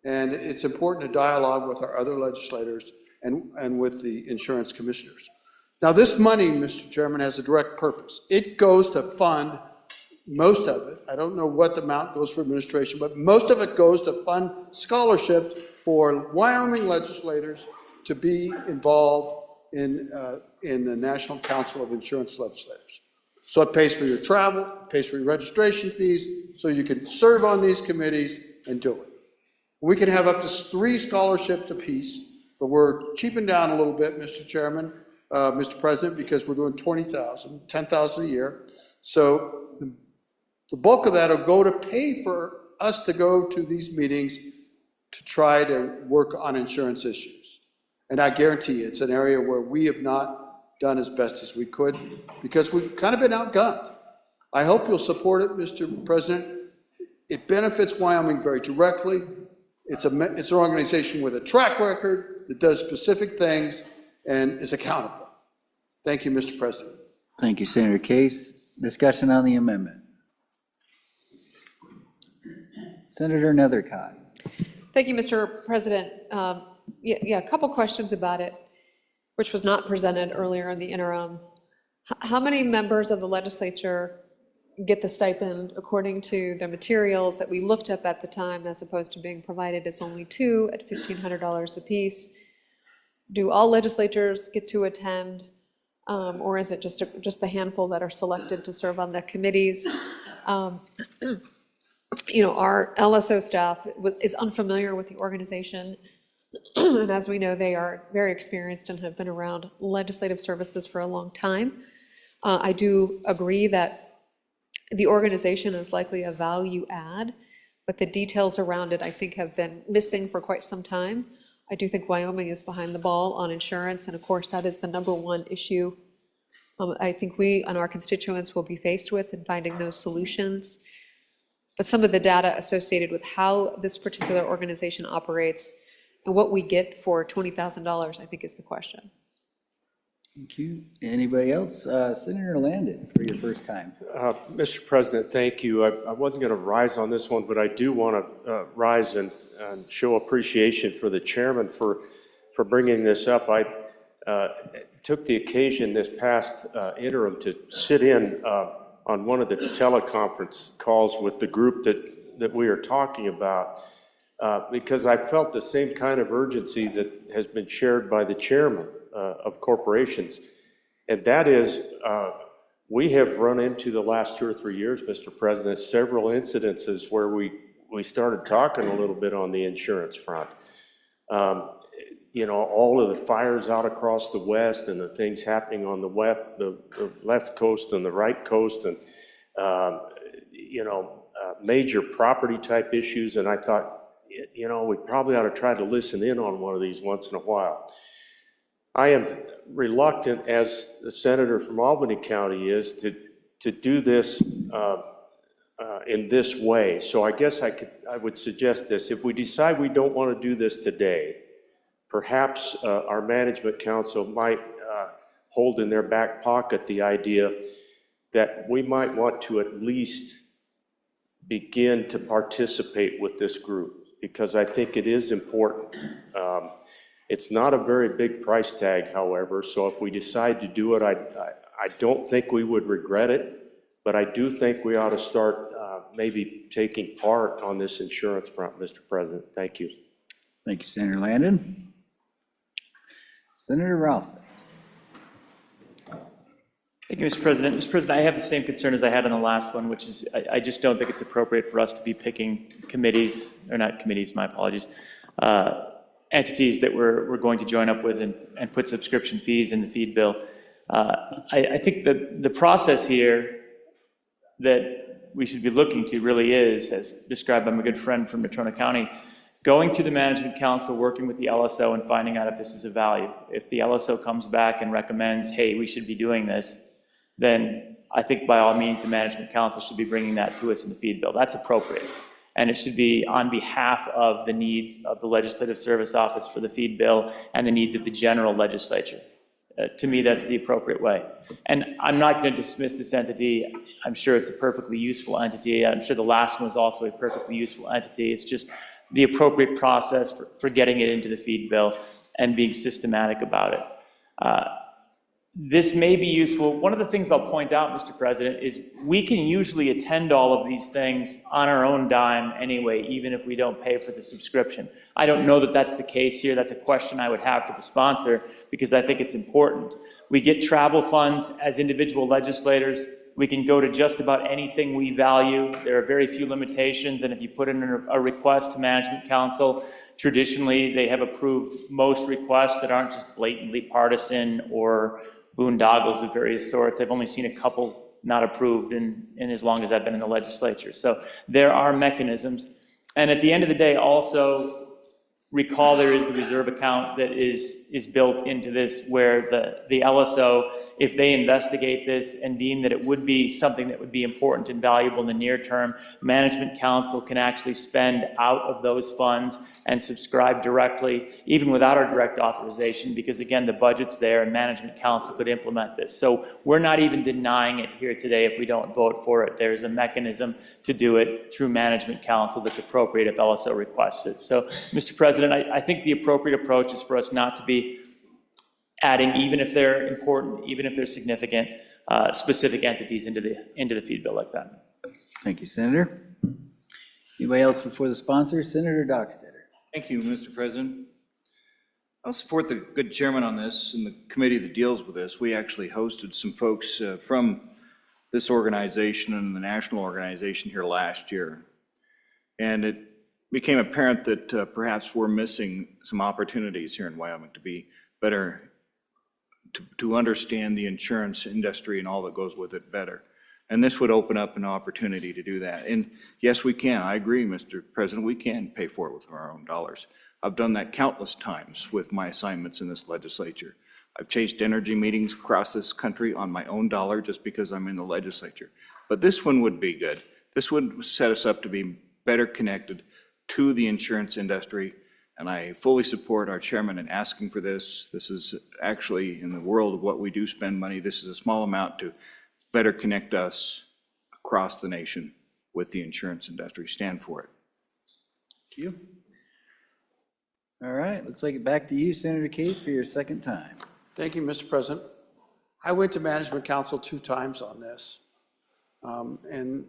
And it's important to dialogue with our other legislators and with the insurance commissioners. Now, this money, Mr. Chairman, has a direct purpose. It goes to fund most of it. I don't know what the amount goes for administration, but most of it goes to fund scholarships for Wyoming legislators to be involved in the National Council of Insurance Legislators. So it pays for your travel, it pays for your registration fees, so you can serve on these committees and do it. We can have up to 3 scholarships apiece, but we're cheaping down a little bit, Mr. Chairman, Mr. President, because we're doing 20,000, 10,000 a year. So the bulk of that will go to pay for us to go to these meetings to try to work on insurance issues. And I guarantee you, it's an area where we have not done as best as we could because we've kind of been outgunned. I hope you'll support it, Mr. President. It benefits Wyoming very directly. It's an organization with a track record that does specific things and is accountable. Thank you, Mr. President. Thank you, Senator Case. Discussion on the amendment. Senator Nethercott. Thank you, Mr. President. A couple questions about it, which was not presented earlier in the interim. How many members of the legislature get the stipend according to the materials that we looked up at the time as opposed to being provided? It's only 2 at $1,500 apiece. Do all legislators get to attend, or is it just the handful that are selected to serve on the committees? Our LSO staff is unfamiliar with the organization, and as we know, they are very experienced and have been around legislative services for a long time. I do agree that the organization is likely a value add, but the details around it, I think, have been missing for quite some time. I do think Wyoming is behind the ball on insurance, and of course, that is the #1 issue I think we and our constituents will be faced with in finding those solutions. But some of the data associated with how this particular organization operates and what we get for $20,000, I think, is the question. Thank you. Anybody else? Senator Landon, for your first time. Mr. President, thank you. I wasn't going to rise on this one, but I do want to rise and show appreciation for the chairman for bringing this up. I took the occasion this past interim to sit in on one of the teleconference calls with the group that we are talking about, because I felt the same kind of urgency that has been shared by the chairman of corporations. And that is, we have run into the last 2 or 3 years, Mr. President, several incidences where we started talking a little bit on the insurance front. All of the fires out across the west and the things happening on the left coast and the right coast, and major property type issues. And I thought, we probably ought to try to listen in on one of these once in a while. I am reluctant, as the senator from Albany County is, to do this in this way. So I guess I would suggest this. If we decide we don't want to do this today, perhaps our management council might hold in their back pocket the idea that we might want to at least begin to participate with this group, because I think it is important. It's not a very big price tag, however, so if we decide to do it, I don't think we would regret it, but I do think we ought to start maybe taking part on this insurance front, Mr. President. Thank you. Thank you, Senator Landon. Senator Ralphus. Thank you, Mr. President. Mr. President, I have the same concern as I had on the last one, which is I just don't think it's appropriate for us to be picking committees, or not committees, my apologies, entities that we're going to join up with and put subscription fees in the feed bill. I think the process here that we should be looking to really is, as described by my good friend from Natrona County, going through the management council, working with the LSO and finding out if this is a value. If the LSO comes back and recommends, hey, we should be doing this, then I think by all means the management council should be bringing that to us in the feed bill. That's appropriate. And it should be on behalf of the needs of the Legislative Service Office for the feed bill and the needs of the general legislature. To me, that's the appropriate way. And I'm not going to dismiss this entity. I'm sure it's a perfectly useful entity. I'm sure the last one was also a perfectly useful entity. It's just the appropriate process for getting it into the feed bill. and being systematic about it. This may be useful. One of the things I'll point out, Mr. President, is we can usually attend all of these things on our own dime anyway, even if we don't pay for the subscription. I don't know that that's the case here. That's a question I would have for the sponsor, because I think it's important. We get travel funds as individual legislators. We can go to just about anything we value. There are very few limitations, and if you put in a request to Management Council, traditionally they have approved most requests that aren't just blatantly partisan or boondoggles of various sorts. I've only seen a couple not approved in as long as I've been in the legislature. So there are mechanisms. And at the end of the day, also recall there is the reserve account that is built into this, where the LSO, if they investigate this and deem that it would be something that would be important and valuable in the near term, Management Council can actually spend out of those funds and subscribe directly, even without our direct authorization, because again, the budget's there and Management Council could implement this. So we're not even denying it here today if we don't vote for it. There's a mechanism to do it through Management Council that's appropriate if LSO requests it. So, Mr. President, I think the appropriate approach is for us not to be adding, even if they're important, even if they're significant, specific entities into the feed bill like that. Thank you, Senator. Anybody else before the sponsor? Senator Dockstader. Thank you, Mr. President. I'll support the good chairman on this and the committee that deals with this. We actually hosted some folks from this organization and the national organization here last year. And it became apparent that perhaps we're missing some opportunities here in Wyoming to be better, to understand the insurance industry and all that goes with it better. And this would open up an opportunity to do that. And yes, we can. I agree, Mr. President, we can pay for it with our own dollars. I've done that countless times with my assignments in this legislature. I've chased energy meetings across this country on my own dollar just because I'm in the legislature. But this one would be good. This would set us up to be better connected to the insurance industry. And I fully support our chairman in asking for this. This is actually, in the world of what we do spend money, this is a small amount to better connect us across the nation with the insurance industry. Stand for it. Thank you. All right, looks like it back to you, Senator Case, for your second time. Thank you, Mr. President. I went to Management Council 2 times on this and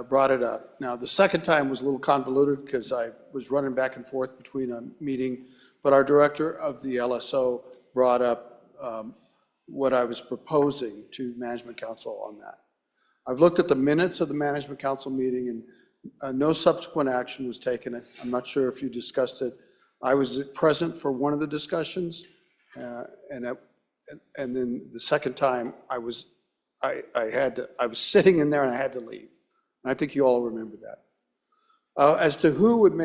brought it up. Now, the second time was a little convoluted because I was running back and forth between a meeting, but our director of the LSO brought up what I was proposing to Management Council on that. I've looked at the minutes of the Management Council meeting, and no subsequent action was taken. I'm not sure if you discussed it. I was present for one of the discussions, and then the second time I was sitting in there and I had to leave. And I think you all remember that. As to who would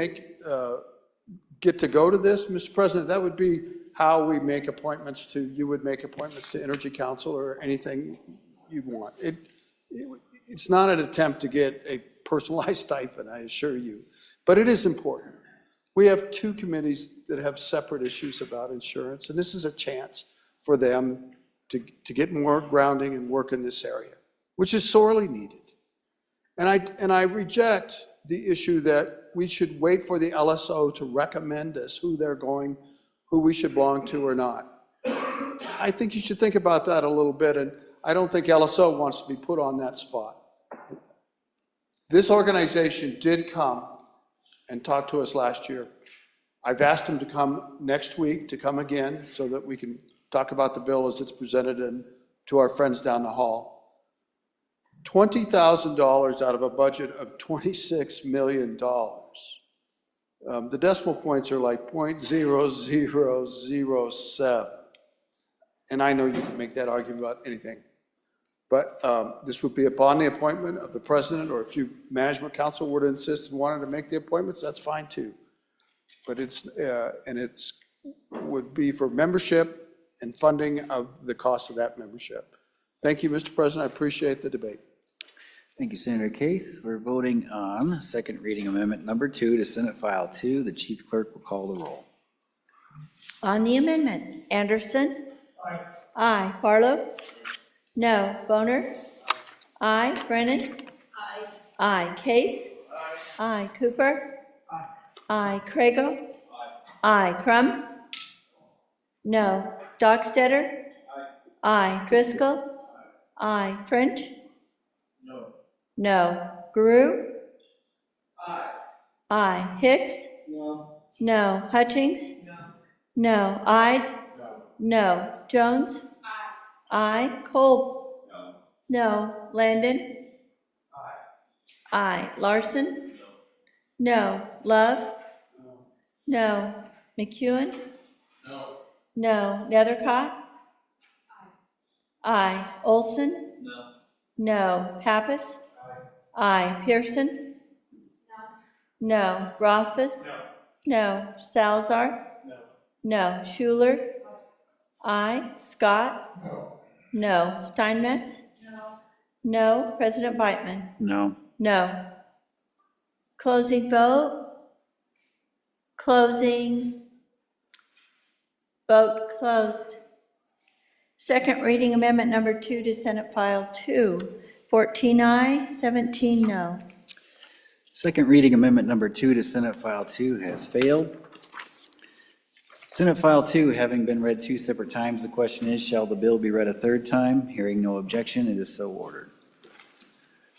get to go to this, Mr. President, that would be how we make appointments to, you would make appointments to Energy Council or anything you want. It's not an attempt to get a personalized stipend, I assure you, but it is important. We have 2 committees that have separate issues about insurance, and this is a chance for them to get more grounding and work in this area, which is sorely needed. And I reject the issue that we should wait for the LSO to recommend us who we should belong to or not. I think you should think about that a little bit, and I don't think LSO wants to be put on that spot. This organization did come and talk to us last year. I've asked them to come next week, to come again, so that we can talk about the bill as it's presented to our friends down the hall. $20,000 out of a budget of $26 million. The decimal points are like 0.0007. And I know you can make that argument about anything. But this would be upon the appointment of the president, or if you Management Council were to insist and wanted to make the appointments, that's fine too. But it's would be for membership and funding of the cost of that membership. Thank you, Mr. President. I appreciate the debate. Thank you, Senator Case. We're voting on second reading amendment number 2 to Senate File 2. The chief clerk will call the roll. On the amendment, Anderson? Aye. Aye. Barlow? No. Boner? Aye. Brennan? Aye. Aye. Case? Aye. Aye. Cooper? Aye. Aye. Craigo? Aye. Aye. Crum? No. Dockstetter? Aye. Driscoll? Aye. French? No. No. Guru? Aye. Hicks? No. No. Hutchings? No. Ide? No. Jones? Aye. Cole? No. Landon? Aye. Larson? No. Love? No. McEwen? No. Nethercott? Aye. Olson? No. Pappas? Aye. Pearson? No. Rothfuss? No. Salazar? No. Schuler? Aye. Scott? No. Steinmetz? No. President Beitman? No. No. Closing vote? Closing. Vote closed. Second reading amendment number 2 to Senate File 2. 14 aye, 17 no. Second reading amendment number 2 to Senate File 2 has failed. Senate File 2 having been read 2 separate times, the question is, shall the bill be read a third time? Hearing no objection, it is so ordered.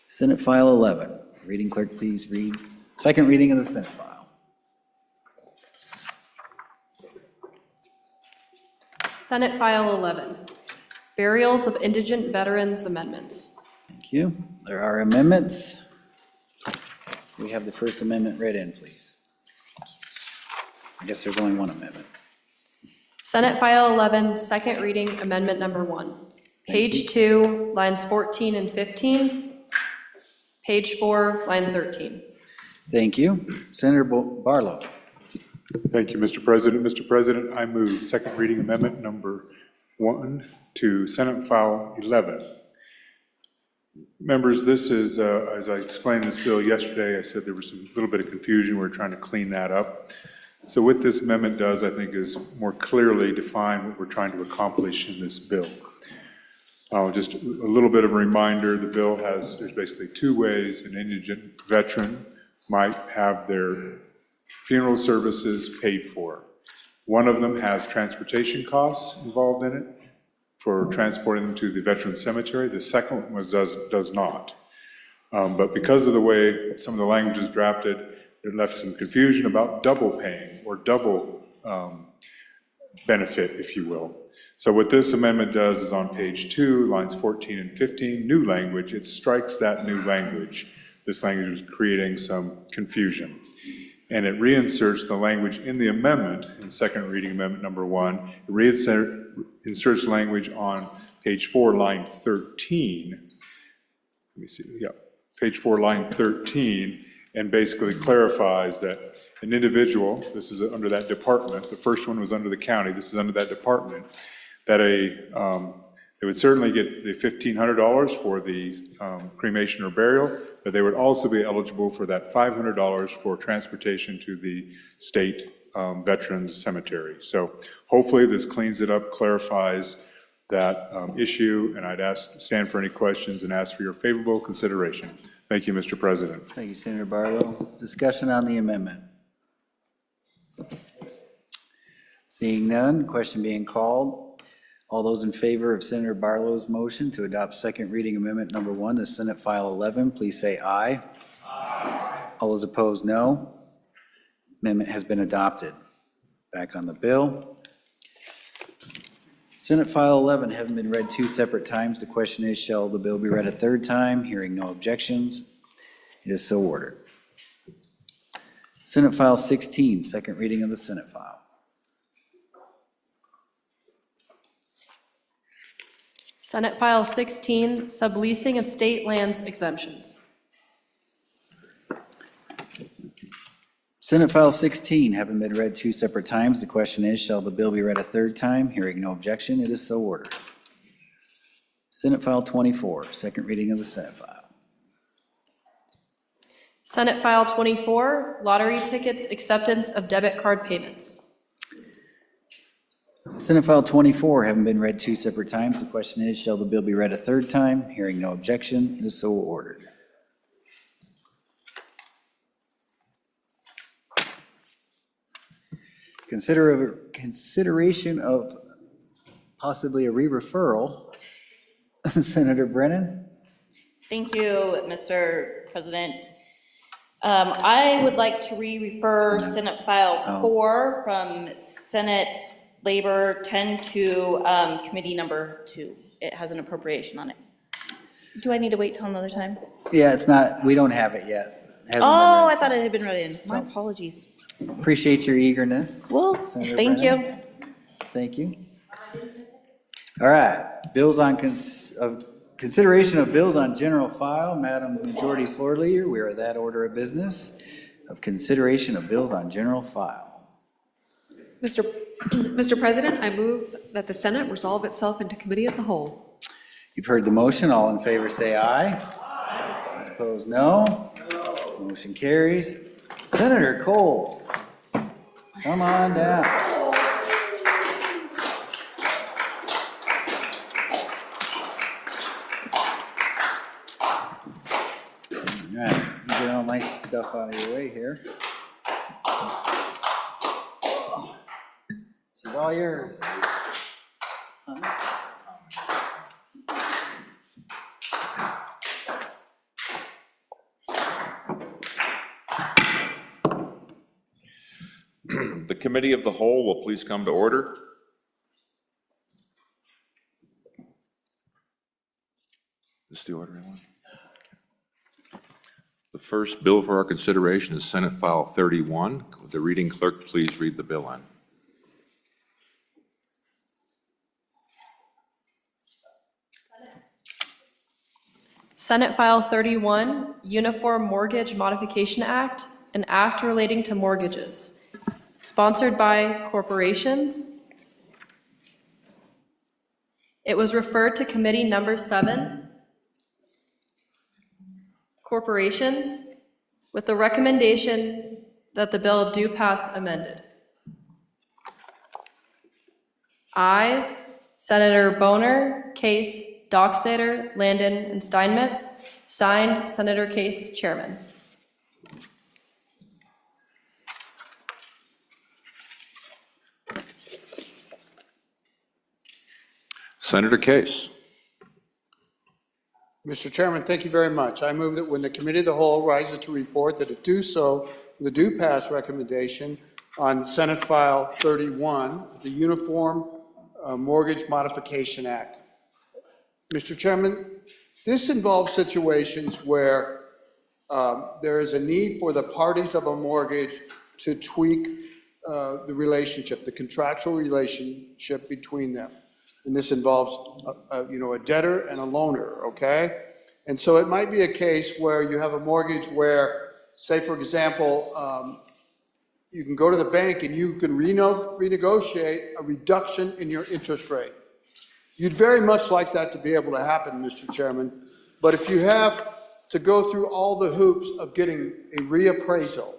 Senate File 11. Reading clerk, please read. Second reading of the Senate File. Senate File 11, Burials of Indigent Veterans Amendments. Thank you. There are amendments. We have the first amendment read in, please. I guess there's only one amendment. Senate File 11, second reading, amendment number 1. Page 2, lines 14 and 15. Page 4, line 13. Thank you. Senator Barlow. Thank you, Mr. President. Mr. President, I move second reading amendment number 1 to Senate File 11. Members, this is, as I explained this bill yesterday, I said there was a little bit of confusion. We're trying to clean that up. So what this amendment does, I think, is more clearly define what we're trying to accomplish in this bill. Just a little bit of a reminder, the bill has, there's basically 2 ways an indigent veteran might have their funeral services paid for. One of them has transportation costs involved in it for transporting them to the veteran cemetery. The second one does not. But because of the way some of the language is drafted, it left some confusion about double paying or double benefit, if you will. So what this amendment does is on page 2, lines 14 and 15, new language, it strikes that new language. This language was creating some confusion. And it reinserts the language in the amendment, in second reading amendment number 1. It reinserts language on page 4, line 13. Let me see, yeah, page 4, line 13, and basically clarifies that an individual, this is under that department, the first one was under the county, this is under that department, that they would certainly get the $1,500 for the cremation or burial, but they would also be eligible for that $500 for transportation to the state veterans cemetery. So hopefully this cleans it up, clarifies that issue, and I'd stand for any questions and ask for your favorable consideration. Thank you, Mr. President. Thank you, Senator Barlow. Discussion on the amendment. Seeing none, question being called. All those in favor of Senator Barlow's motion to adopt second reading amendment number 1 to Senate File 11, please say aye. Aye. All those opposed, no. Amendment has been adopted. Back on the bill. Senate File 11 having been read 2 separate times. The question is, shall the bill be read a third time? Hearing no objections, it is so ordered. Senate File 16, second reading of the Senate File. Senate File 16, subleasing of state lands exemptions. Senate File 16, having been read 2 separate times, the question is, shall the bill be read a third time? Hearing no objection, it is so ordered. Senate File 24, second reading of the Senate File. Senate File 24, lottery tickets, acceptance of debit card payments. Senate File 24, having been read 2 separate times, the question is, shall the bill be read a third time? Hearing no objection, it is so ordered. Consideration of possibly a re-referral. Senator Brennan? Thank you, Mr. President. I would like to re-refer Senate File 4 from Senate Labor 10 to Committee Number 2. It has an appropriation on it. Do I need to wait till another time? Yeah, it's not, we don't have it yet. Hasn't been Oh, read. I thought it had been read in. My apologies. Appreciate your eagerness. Well, Senator thank Brennan. you. Thank you. All right, bills on consideration of bills on general file. Madam Majority Floor Leader, we are at that order of business of consideration of bills on general file. Mr. President, I move that the Senate resolve itself into committee of the whole. You've heard the motion. All in favor say aye. Opposed, no. Motion carries. Senator Cole, come on down. All right, get all my stuff out of your way here. She's all yours. The Committee of the Whole will please come to order. Is this the order I want? The first bill for our consideration is Senate File 31. Would the reading clerk please read the bill in? Senate File 31, Uniform Mortgage Modification Act, an act relating to mortgages. Sponsored by corporations. It was referred to Committee Number 7, Corporations, with the recommendation that the bill do pass amended. Ayes, Senator Boner, Case, Dockstader, Landon, and Steinmetz. Signed, Senator Case, Chairman. Senator Case. Mr. Chairman, thank you very much. I move that when the Committee of the Whole rises to report, that it do so with a due pass recommendation on Senate File 31, the Uniform Mortgage Modification Act. Mr. Chairman, this involves situations where there is a need for the parties of a mortgage to tweak the relationship, the contractual relationship between them. And this involves, a debtor and a loaner, okay? And so it might be a case where you have a mortgage where, say, for example, you can go to the bank and you can renegotiate a reduction in your interest rate. You'd very much like that to be able to happen, Mr. Chairman. But if you have to go through all the hoops of getting a reappraisal,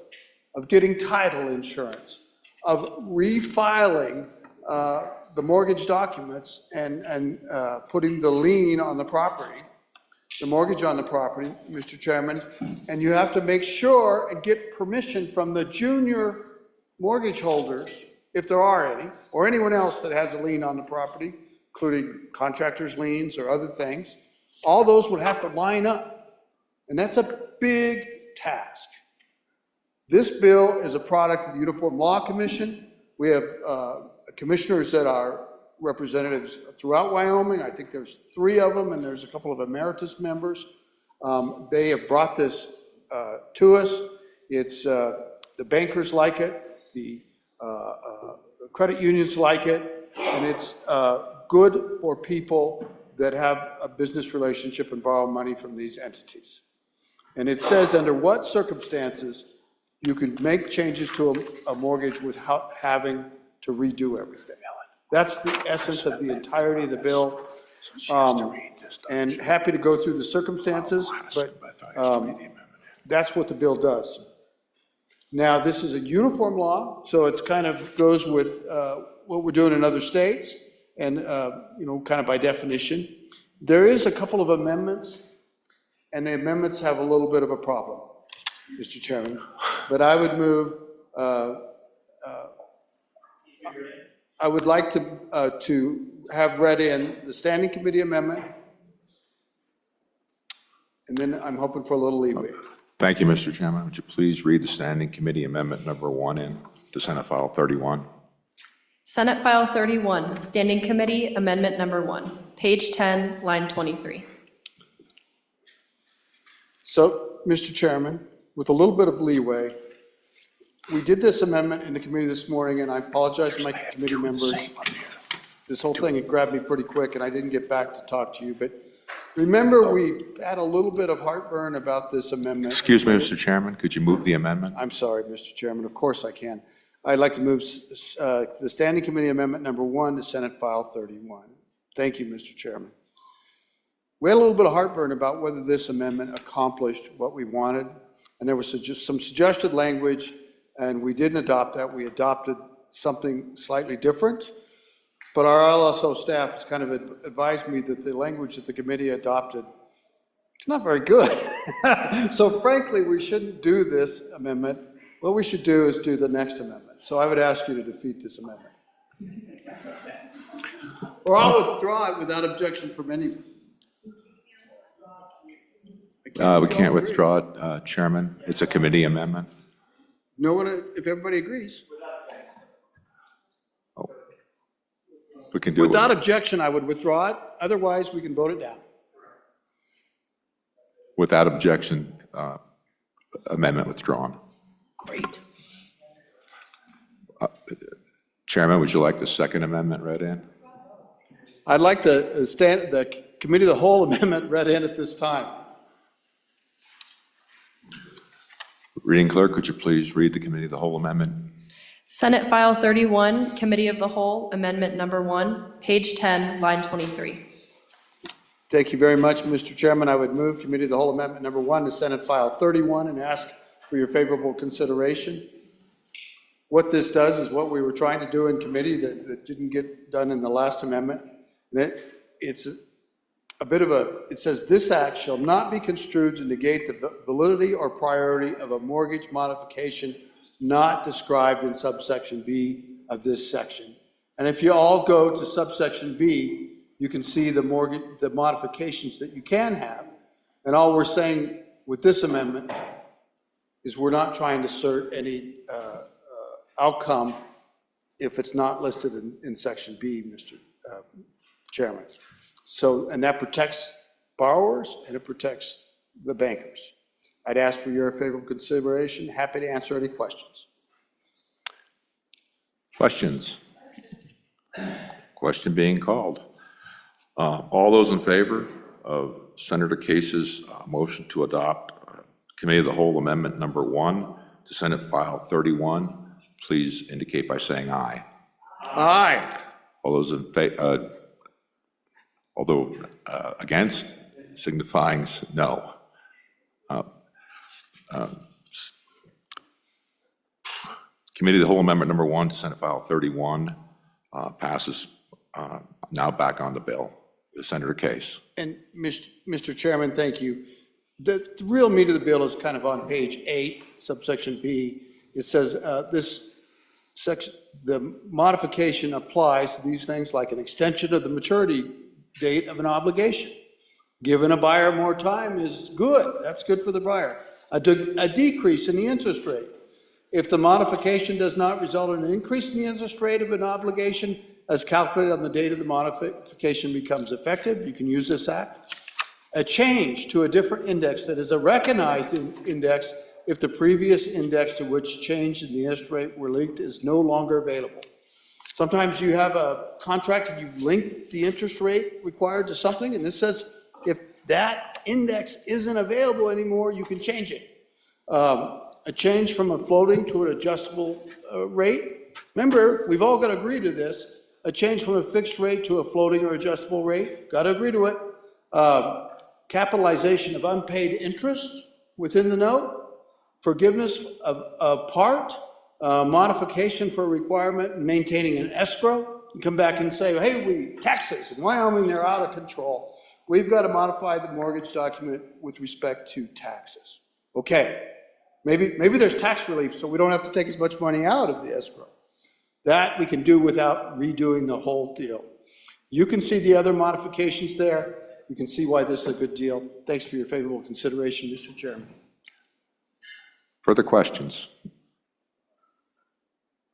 of getting title insurance, of refiling the mortgage documents and putting the lien on the property, the mortgage on the property, Mr. Chairman, and you have to make sure and get permission from the junior mortgage holders, if there are any, or anyone else that has a lien on the property, including contractors' liens or other things. All those would have to line up, and that's a big task. This bill is a product of the Uniform Law Commission. We have commissioners that are representatives throughout Wyoming. I think there's 3 of them, and there's a couple of emeritus members. They have brought this to us. It's the bankers like it, the credit unions like it, and it's good for people that have a business relationship and borrow money from these entities. And it says under what circumstances you can make changes to a mortgage without having to redo everything. That's the essence of the entirety of the bill. And happy to go through the circumstances, but that's what the bill does. Now, this is a uniform law, so it's kind of goes with what we're doing in other states, and kind of by definition. There is a couple of amendments, and the amendments have a little bit of a problem, Mr. Chairman. But I would move I would like to have read in the standing committee amendment, and then I'm hoping for a little leeway. Thank you, Mr. Chairman. Would you please read the Standing Committee Amendment number 1 in to Senate File 31? Senate File 31, Standing Committee Amendment Number 1, page 10, line 23. So, Mr. Chairman, with a little bit of leeway, we did this amendment in the committee this morning, and I apologize to my committee members. This whole thing had grabbed me pretty quick, and I didn't get back to talk to you, but remember, we had a little bit of heartburn about this amendment. Excuse me, Mr. Chairman, could you move the amendment? I'm sorry, Mr. Chairman, of course I can. I'd like to move the Standing Committee Amendment Number 1 to Senate File 31. Thank you, Mr. Chairman. We had a little bit of heartburn about whether this amendment accomplished what we wanted, and there was just some suggested language, and we didn't adopt that. We adopted something slightly different, but our LSO staff has kind of advised me that the language that the committee adopted is not very good. So frankly, we shouldn't do this amendment. What we should do is do the next amendment. So I would ask you to defeat this amendment. Or I'll withdraw it without objection from anyone. We can't withdraw it, Chairman. It's a committee amendment. No one, if everybody agrees. We can do it. Without objection, I would withdraw it. Otherwise, we can vote it down. Without objection, amendment withdrawn. Great. Chairman, would you like the second amendment read in? I'd like the committee of the whole amendment read in at this time. Reading clerk, could you please read the committee of the whole amendment? Senate File 31, Committee of the Whole, Amendment Number 1, page 10, line 23. Thank you very much, Mr. Chairman. I would move Committee of the Whole Amendment Number 1 to Senate File 31 and ask for your favorable consideration. What this does is what we were trying to do in committee that didn't get done in the last amendment. And it's a bit of it says, this act shall not be construed to negate the validity or priority of a mortgage modification not described in subsection B of this section. And if you all go to subsection B, you can see the modifications that you can have. And all we're saying with this amendment is we're not trying to assert any outcome if it's not listed in section B, Mr. Chairman. So, and that protects borrowers and it protects the bankers. I'd ask for your favorable consideration. Happy to answer any questions. Questions? Question being called. All those in favor of Senator Case's motion to adopt Committee of the Whole Amendment Number 1 to Senate File 31, please indicate by saying aye. Aye. All those in favor, against, signifying no. Committee of the Whole Amendment Number 1 to Senate File 31 passes. Now back on the bill. Senator Case. And Mr. Chairman, thank you. The real meat of the bill is kind of on page 8, subsection B. It says this section, the modification applies to these things like an extension of the maturity date of an obligation. Giving a buyer more time is good. That's good for the buyer. A decrease in the interest rate. If the modification does not result in an increase in the interest rate of an obligation as calculated on the date of the modification becomes effective, you can use this act. A change to a different index that is a recognized index if the previous index to which change in the interest rate were linked is no longer available. Sometimes you have a contract and you've linked the interest rate required to something, and this says if that index isn't available anymore, you can change it. A change from a floating to an adjustable rate. Remember, we've all got to agree to this. A change from a fixed rate to a floating or adjustable rate, got to agree to it. Capitalization of unpaid interest within the note. Forgiveness of part. Modification for a requirement and maintaining an escrow. You come back and say, hey, taxes in Wyoming, they're out of control. We've got to modify the mortgage document with respect to taxes. Okay, maybe there's tax relief so we don't have to take as much money out of the escrow. That we can do without redoing the whole deal. You can see the other modifications there. You can see why this is a good deal. Thanks for your favorable consideration, Mr. Chairman. Further questions?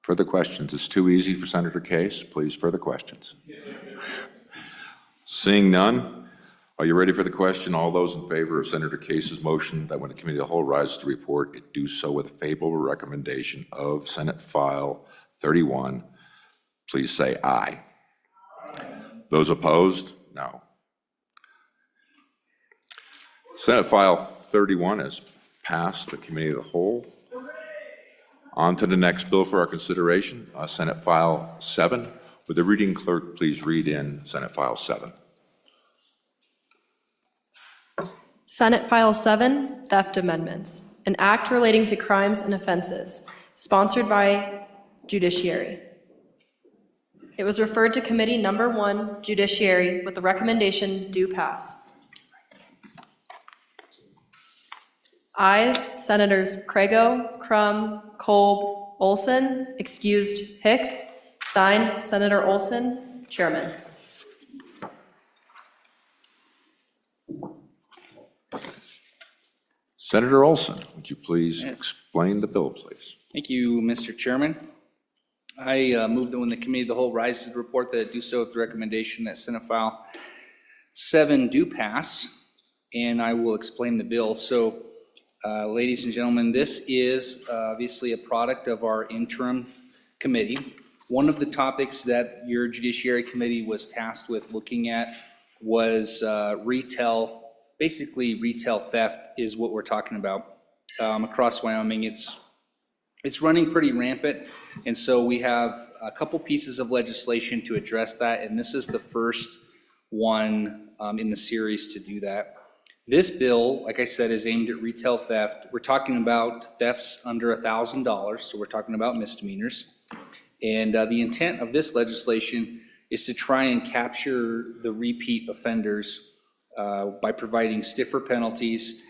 Further questions? It's too easy for Senator Case. Please, further questions. Seeing none, are you ready for the question? All those in favor of Senator Case's motion that when the committee of the whole rises to report, it do so with a favorable recommendation of Senate File 31, please say aye. Those opposed, no. Senate File 31 has passed the committee of the whole. On to the next bill for our consideration, Senate File 7. Would the reading clerk please read in Senate File 7? Senate File 7, Theft Amendments, an act relating to crimes and offenses, sponsored by Judiciary. It was referred to Committee Number 1, Judiciary, with the recommendation do pass. Ayes, Senators Crago, Crum, Kolb, Olson, excused Hicks, signed Senator Olson, Chairman. Senator Olson, would you please explain the bill, please? Thank you, Mr. Chairman. I move that when the committee of the whole rises to report that it do so with the recommendation that Senate File 7 do pass, and I will explain the bill. So, ladies and gentlemen, this is obviously a product of our interim committee. One of the topics that your Judiciary Committee was tasked with looking at was basically retail theft is what we're talking about. Across Wyoming, it's running pretty rampant, and so we have a couple pieces of legislation to address that, and this is the first one in the series to do that. This bill, like I said, is aimed at retail theft. We're talking about thefts under $1,000, so we're talking about misdemeanors. And the intent of this legislation is to try and capture the repeat offenders by providing stiffer penalties,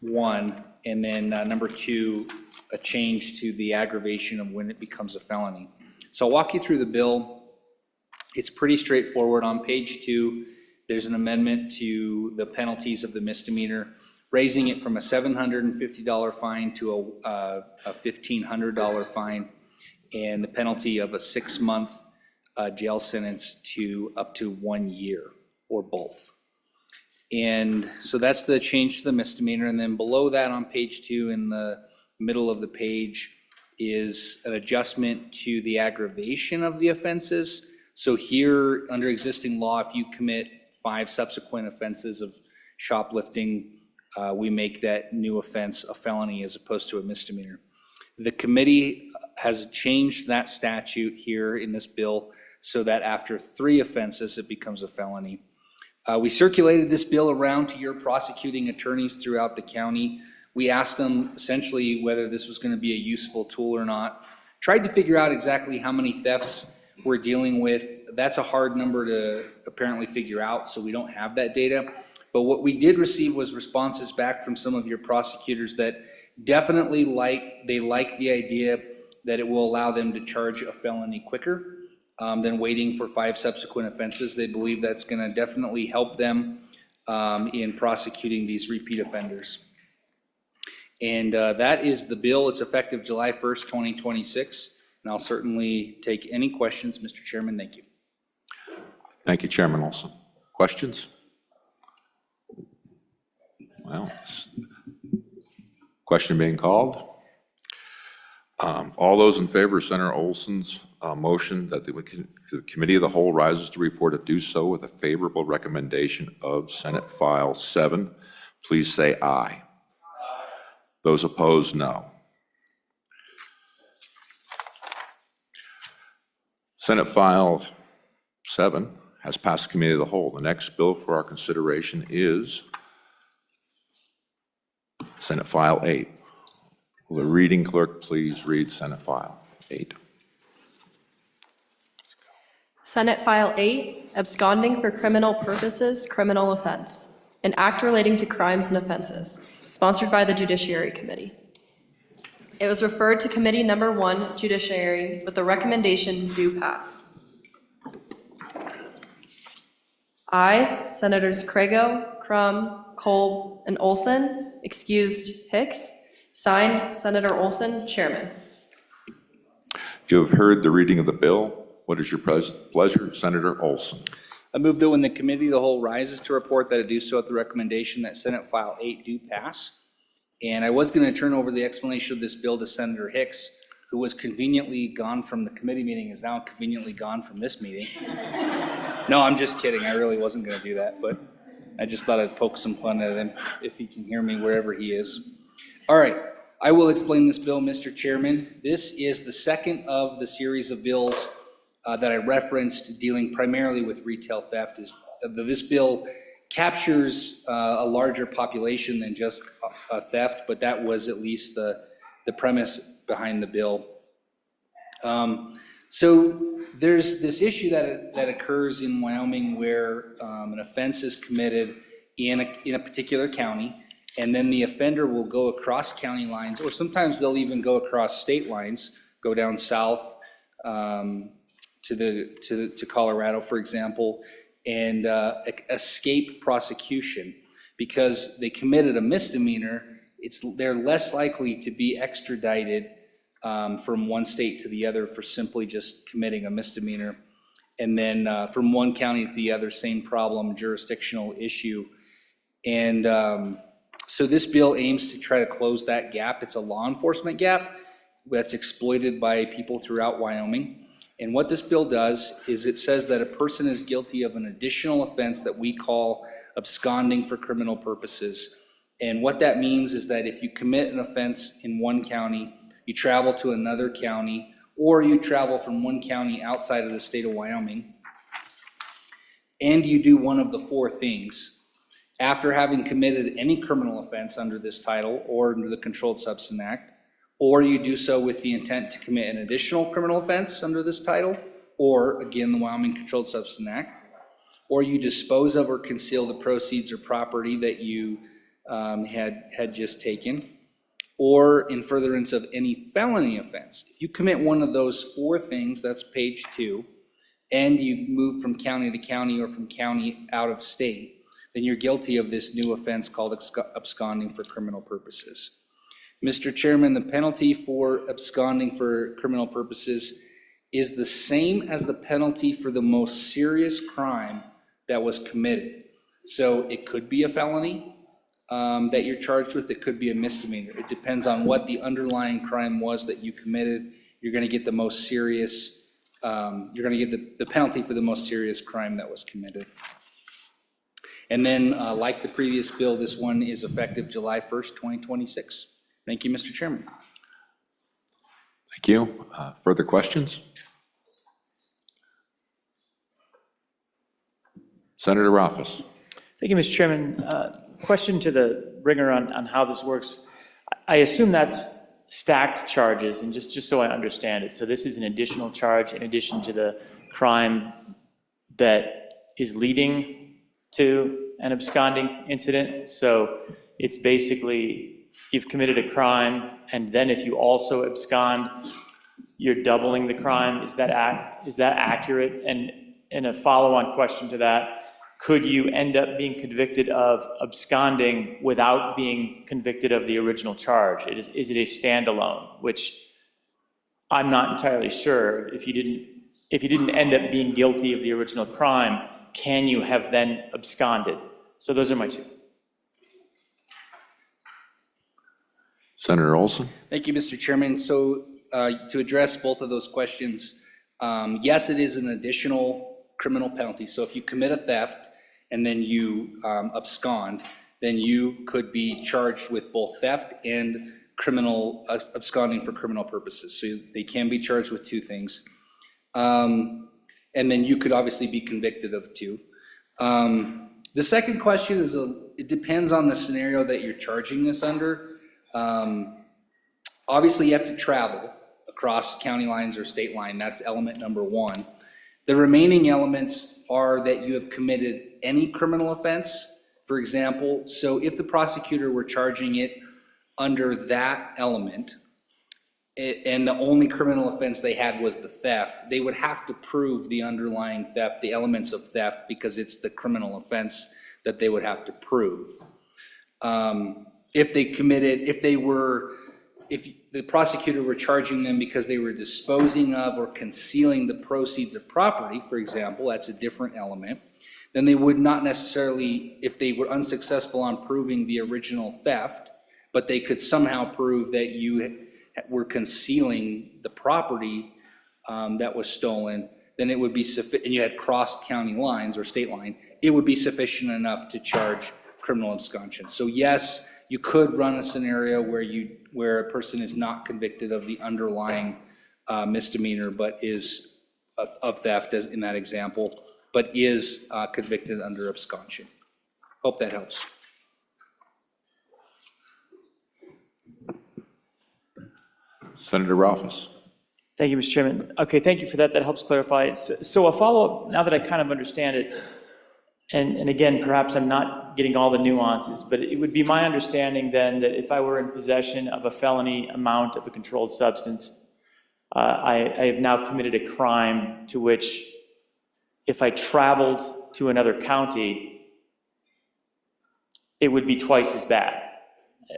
one, and then number two, a change to the aggravation of when it becomes a felony. So I'll walk you through the bill. It's pretty straightforward. On page 2, there's an amendment to the penalties of the misdemeanor, raising it from a $750 fine to a $1,500 fine, and the penalty of a 6-month jail sentence to up to 1 year, or both. And so that's the change to the misdemeanor. And then below that on page 2 in the middle of the page is an adjustment to the aggravation of the offenses. So here, under existing law, if you commit 5 subsequent offenses of shoplifting, we make that new offense a felony as opposed to a misdemeanor. The committee has changed that statute here in this bill so that after 3 offenses, it becomes a felony. We circulated this bill around to your prosecuting attorneys throughout the county. We asked them essentially whether this was going to be a useful tool or not. Tried to figure out exactly how many thefts we're dealing with. That's a hard number to apparently figure out, so we don't have that data. But what we did receive was responses back from some of your prosecutors that definitely like the idea that it will allow them to charge a felony quicker than waiting for 5 subsequent offenses. They believe that's going to definitely help them in prosecuting these repeat offenders. And that is the bill. It's effective July 1st, 2026. And I'll certainly take any questions, Mr. Chairman. Thank you. Thank you, Chairman Olson. Questions? Well, question being called. All those in favor of Senator Olson's motion that the Committee of the Whole rises to report it do so with a favorable recommendation of Senate File 7, please say aye. Those opposed, no. Senate File 7 has passed the Committee of the Whole. The next bill for our consideration is Senate File 8. Will the reading clerk please read Senate File 8? Senate File 8, absconding for criminal purposes, criminal offense, an act relating to crimes and offenses, sponsored by the Judiciary Committee. It was referred to Committee Number 1, Judiciary, with the recommendation do pass. Ayes, Senators Crago, Crum, Kolb, and Olson. Excused, Hicks. Signed, Senator Olson, Chairman. You have heard the reading of the bill. What is your pleasure, Senator Olson? I move that when the committee of the whole rises to report that it do so at the recommendation that Senate File 8 do pass. And I was going to turn over the explanation of this bill to Senator Hicks, who was conveniently gone from the committee meeting, is now conveniently gone from this meeting. No, I'm just kidding. I really wasn't going to do that, but I just thought I'd poke some fun at him if he can hear me wherever he is. All right, I will explain this bill, Mr. Chairman. This is the second of the series of bills that I referenced dealing primarily with retail theft. This bill captures a larger population than just theft, but that was at least the premise behind the bill. So there's this issue that occurs in Wyoming where an offense is committed in a particular county, and then the offender will go across county lines, or sometimes they'll even go across state lines, go down south to Colorado, for example, and escape prosecution because they committed a misdemeanor. They're less likely to be extradited from one state to the other for simply just committing a misdemeanor. And then from one county to the other, same problem, jurisdictional issue. And so this bill aims to try to close that gap. It's a law enforcement gap that's exploited by people throughout Wyoming. And what this bill does is it says that a person is guilty of an additional offense that we call absconding for criminal purposes. And what that means is that if you commit an offense in one county, you travel to another county, or you travel from one county outside of the state of Wyoming, and you do one of the four things, after having committed any criminal offense under this title or under the Controlled Substance Act, or you do so with the intent to commit an additional criminal offense under this title, or again, the Wyoming Controlled Substance Act, or you dispose of or conceal the proceeds or property that you had just taken, or in furtherance of any felony offense. If you commit one of those four things, that's page 2, and you move from county to county or from county out of state, then you're guilty of this new offense called absconding for criminal purposes. Mr. Chairman, the penalty for absconding for criminal purposes is the same as the penalty for the most serious crime that was committed. So it could be a felony that you're charged with. It could be a misdemeanor. It depends on what the underlying crime was that you committed. You're going to get the most serious, you're going to get the penalty for the most serious crime that was committed. And then, like the previous bill, this one is effective July 1st, 2026. Thank you, Mr. Chairman. Thank you. Further questions? Senator Rothfuss. Thank you, Mr. Chairman. Question to the bringer on how this works. I assume that's stacked charges, and just so I understand it. So this is an additional charge in addition to the crime that is leading to an absconding incident. So it's basically, you've committed a crime, and then if you also abscond, you're doubling the crime. Is that accurate? And a follow-on question to that, could you end up being convicted of absconding without being convicted of the original charge? Is it a standalone? Which I'm not entirely sure. If you didn't end up being guilty of the original crime, can you have then absconded? So those are my two. Senator Olson. Thank you, Mr. Chairman. So to address both of those questions, yes, it is an additional criminal penalty. So if you commit a theft and then you abscond, then you could be charged with both theft and criminal absconding for criminal purposes. So they can be charged with two things. And then you could obviously be convicted of two. The second question is, it depends on the scenario that you're charging this under. Obviously, you have to travel across county lines or state line. That's element number 1. The remaining elements are that you have committed any criminal offense, for example. So if the prosecutor were charging it under that element, and the only criminal offense they had was the theft, they would have to prove the underlying theft, the elements of theft, because it's the criminal offense that they would have to prove. If the prosecutor were charging them because they were disposing of or concealing the proceeds of property, for example, that's a different element, then they would not necessarily, if they were unsuccessful on proving the original theft, but they could somehow prove that you were concealing the property that was stolen, then it would be sufficient, and you had crossed county lines or state line, it would be sufficient enough to charge criminal absconsion. So yes, you could run a scenario where a person is not convicted of the underlying misdemeanor, but is of theft, as in that example, but is convicted under absconsion. Hope that helps. Senator Ralphus. Thank you, Mr. Chairman. Okay, thank you for that. That helps clarify. So a follow-up, now that I kind of understand it, and again, perhaps I'm not getting all the nuances, but it would be my understanding then that if I were in possession of a felony amount of a controlled substance, I have now committed a crime to which, if I traveled to another county, it would be twice as bad,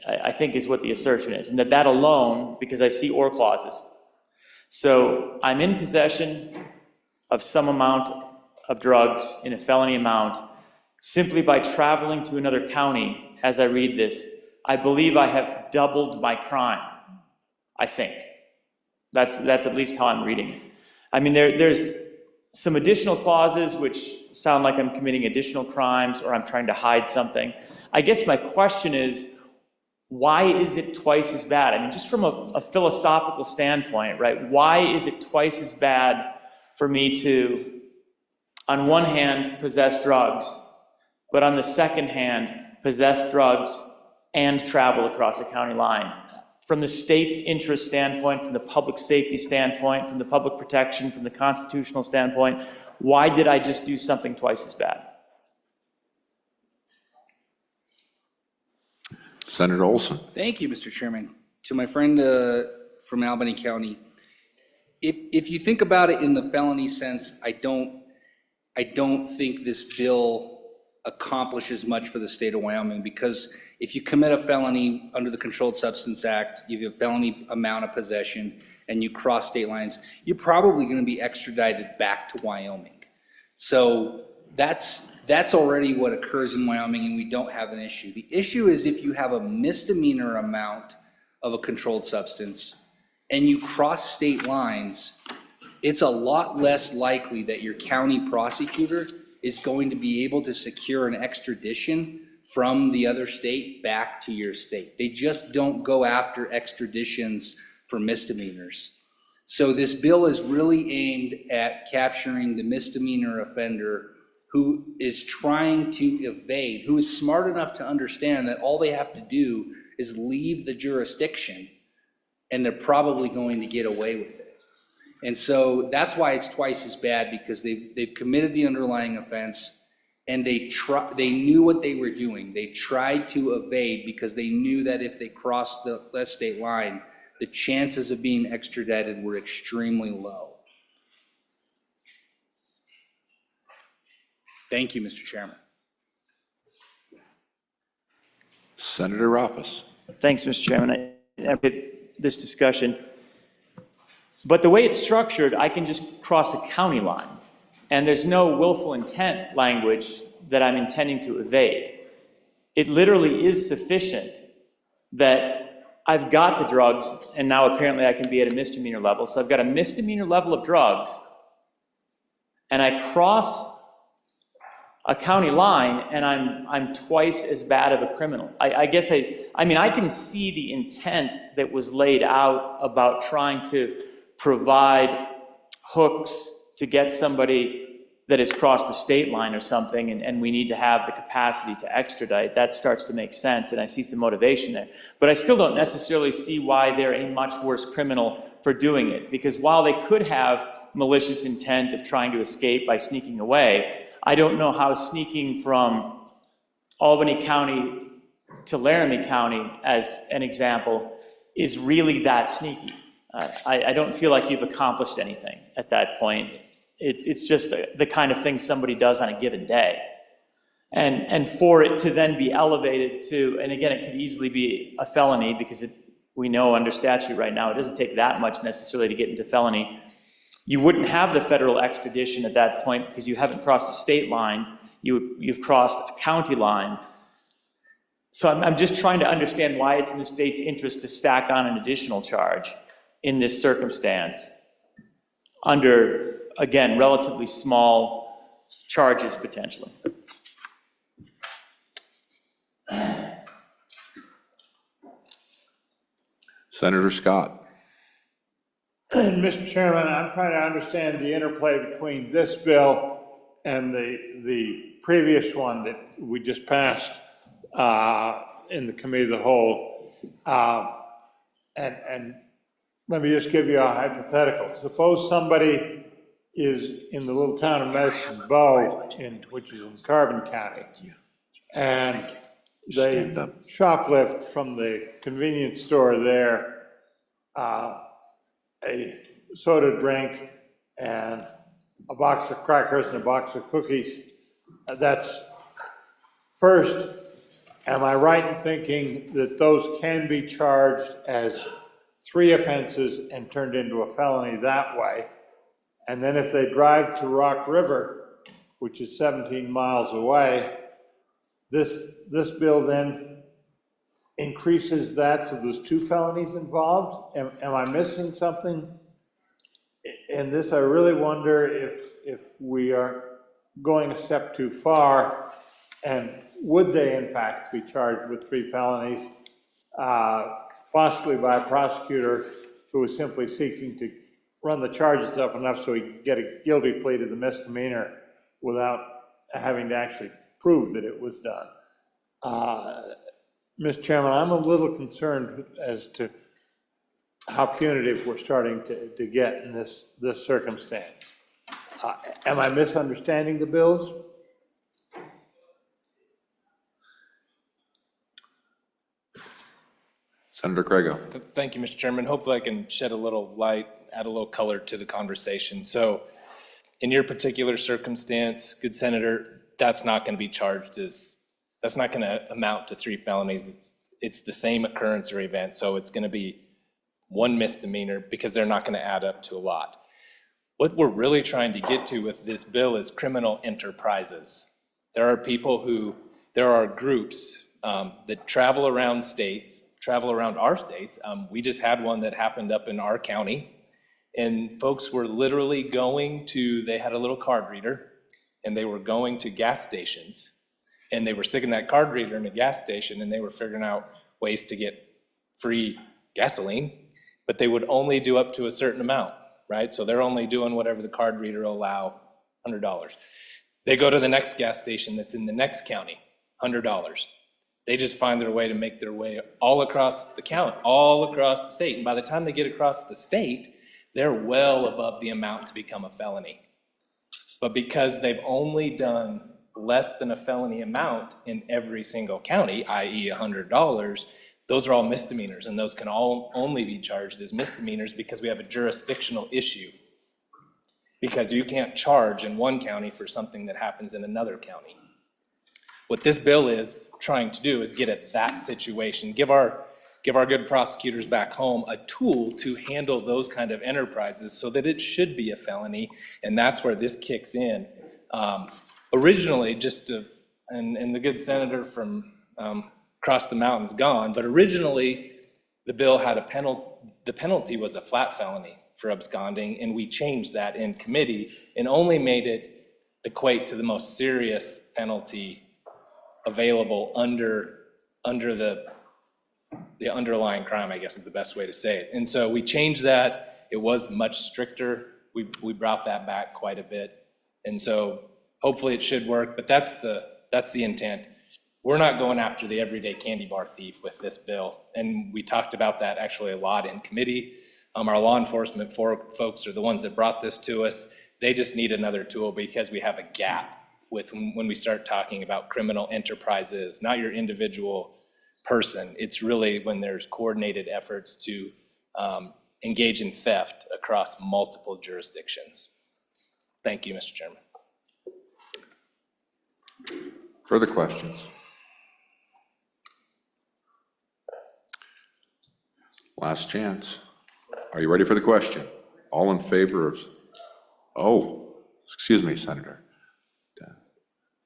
I think is what the assertion is. And that alone, because I see or clauses. So I'm in possession of some amount of drugs in a felony amount simply by traveling to another county. As I read this, I believe I have doubled my crime, I think. That's at least how I'm reading it. I mean, there's some additional clauses which sound like I'm committing additional crimes or I'm trying to hide something. I guess my question is, why is it twice as bad? I mean, just from a philosophical standpoint, right? Why is it twice as bad for me to, on one hand, possess drugs, but on the second hand, possess drugs and travel across a county line? From the state's interest standpoint, from the public safety standpoint, from the public protection, from the constitutional standpoint, why did I just do something twice as bad? Senator Olson. Thank you, Mr. Chairman. To my friend from Albany County, if you think about it in the felony sense, I don't think this bill accomplishes much for the state of Wyoming, because if you commit a felony under the Controlled Substance Act, you have a felony amount of possession, and you cross state lines, you're probably going to be extradited back to Wyoming. So that's already what occurs in Wyoming, and we don't have an issue. The issue is if you have a misdemeanor amount of a controlled substance and you cross state lines, it's a lot less likely that your county prosecutor is going to be able to secure an extradition from the other state back to your state. They just don't go after extraditions for misdemeanors. So this bill is really aimed at capturing the misdemeanor offender who is trying to evade, who is smart enough to understand that all they have to do is leave the jurisdiction and they're probably going to get away with it. And so that's why it's twice as bad, because they've committed the underlying offense and they knew what they were doing. They tried to evade because they knew that if they crossed the state line, the chances of being extradited were extremely low. Thank you, Mr. Chairman. Senator Ralphus. Thanks, Mr. Chairman. I get this discussion. But the way it's structured, I can just cross a county line, and there's no willful intent language that I'm intending to evade. It literally is sufficient that I've got the drugs, and now apparently I can be at a misdemeanor level. So I've got a misdemeanor level of drugs, and I cross a county line, and I'm twice as bad of a criminal. I guess I mean, I can see the intent that was laid out about trying to provide hooks to get somebody that has crossed the state line or something, and we need to have the capacity to extradite. That starts to make sense, and I see some motivation there. But I still don't necessarily see why they're a much worse criminal for doing it, because while they could have malicious intent of trying to escape by sneaking away, I don't know how sneaking from Albany County to Laramie County, as an example, is really that sneaky. I don't feel like you've accomplished anything at that point. It's just the kind of thing somebody does on a given day. And for it to then be elevated to, and again, it could easily be a felony because we know under statute right now, it doesn't take that much necessarily to get into felony. You wouldn't have the federal extradition at that point because you haven't crossed a state line, you've crossed a county line. So I'm just trying to understand why it's in the state's interest to stack on an additional charge in this circumstance under, again, relatively small charges potentially. Senator Scott. Mr. Chairman, I'm trying to understand the interplay between this bill and the previous one that we just passed in the Committee of the Whole. And let me just give you a hypothetical. Suppose somebody is in the little town of Medicine Bow, which is in Carbon County, and they shoplift from the convenience store there a soda drink and a box of crackers and a box of cookies. That's first, am I right in thinking that those can be charged as 3 offenses and turned into a felony that way? And then if they drive to Rock River, which is 17 miles away, this bill then increases that, so there's 2 felonies involved? Am I missing something? In this, I really wonder if we are going a step too far, and would they in fact be charged with 3 felonies, possibly by a prosecutor who is simply seeking to run the charges up enough so he can get a guilty plea to the misdemeanor without having to actually prove that it was done. Mr. Chairman, I'm a little concerned as to how punitive we're starting to get in this circumstance. Am I misunderstanding the bills? Senator Craigo. Thank you, Mr. Chairman. Hopefully I can shed a little light, add a little color to the conversation. So in your particular circumstance, good Senator, that's not going to be charged as, that's not going to amount to 3 felonies. It's the same occurrence or event. So it's going to be 1 misdemeanor because they're not going to add up to a lot. What we're really trying to get to with this bill is criminal enterprises. There are people there are groups that travel around our states. We just had one that happened up in our county, and folks were literally they had a little card reader, and they were going to gas stations, and they were sticking that card reader in a gas station, and they were figuring out ways to get free gasoline, but they would only do up to a certain amount, right? So they're only doing whatever the card reader will allow, $100. They go to the next gas station that's in the next county, $100. They just find their way to make their way all across the county, all across the state. And by the time they get across the state, they're well above the amount to become a felony. But because they've only done less than a felony amount in every single county, i.e. $100, those are all misdemeanors, and those can all only be charged as misdemeanors because we have a jurisdictional issue. Because you can't charge in one county for something that happens in another county. What this bill is trying to do is get at that situation, give our good prosecutors back home a tool to handle those kind of enterprises so that it should be a felony, and that's where this kicks in. Originally, and the good senator from across the mountain's gone, but originally the bill had the penalty was a flat felony for absconding, and we changed that in committee and only made it equate to the most serious penalty available under the underlying crime, I guess is the best way to say it. And so we changed that. It was much stricter. We brought that back quite a bit. And so hopefully it should work, but that's the intent. We're not going after the everyday candy bar thief with this bill. And we talked about that actually a lot in committee. Our law enforcement folks are the ones that brought this to us. They just need another tool because we have a gap with when we start talking about criminal enterprises, not your individual person. It's really when there's coordinated efforts to engage in theft across multiple jurisdictions. Thank you, Mr. Chairman. Further questions? Last chance. Are you ready for the question? All in favor of, excuse me, Senator.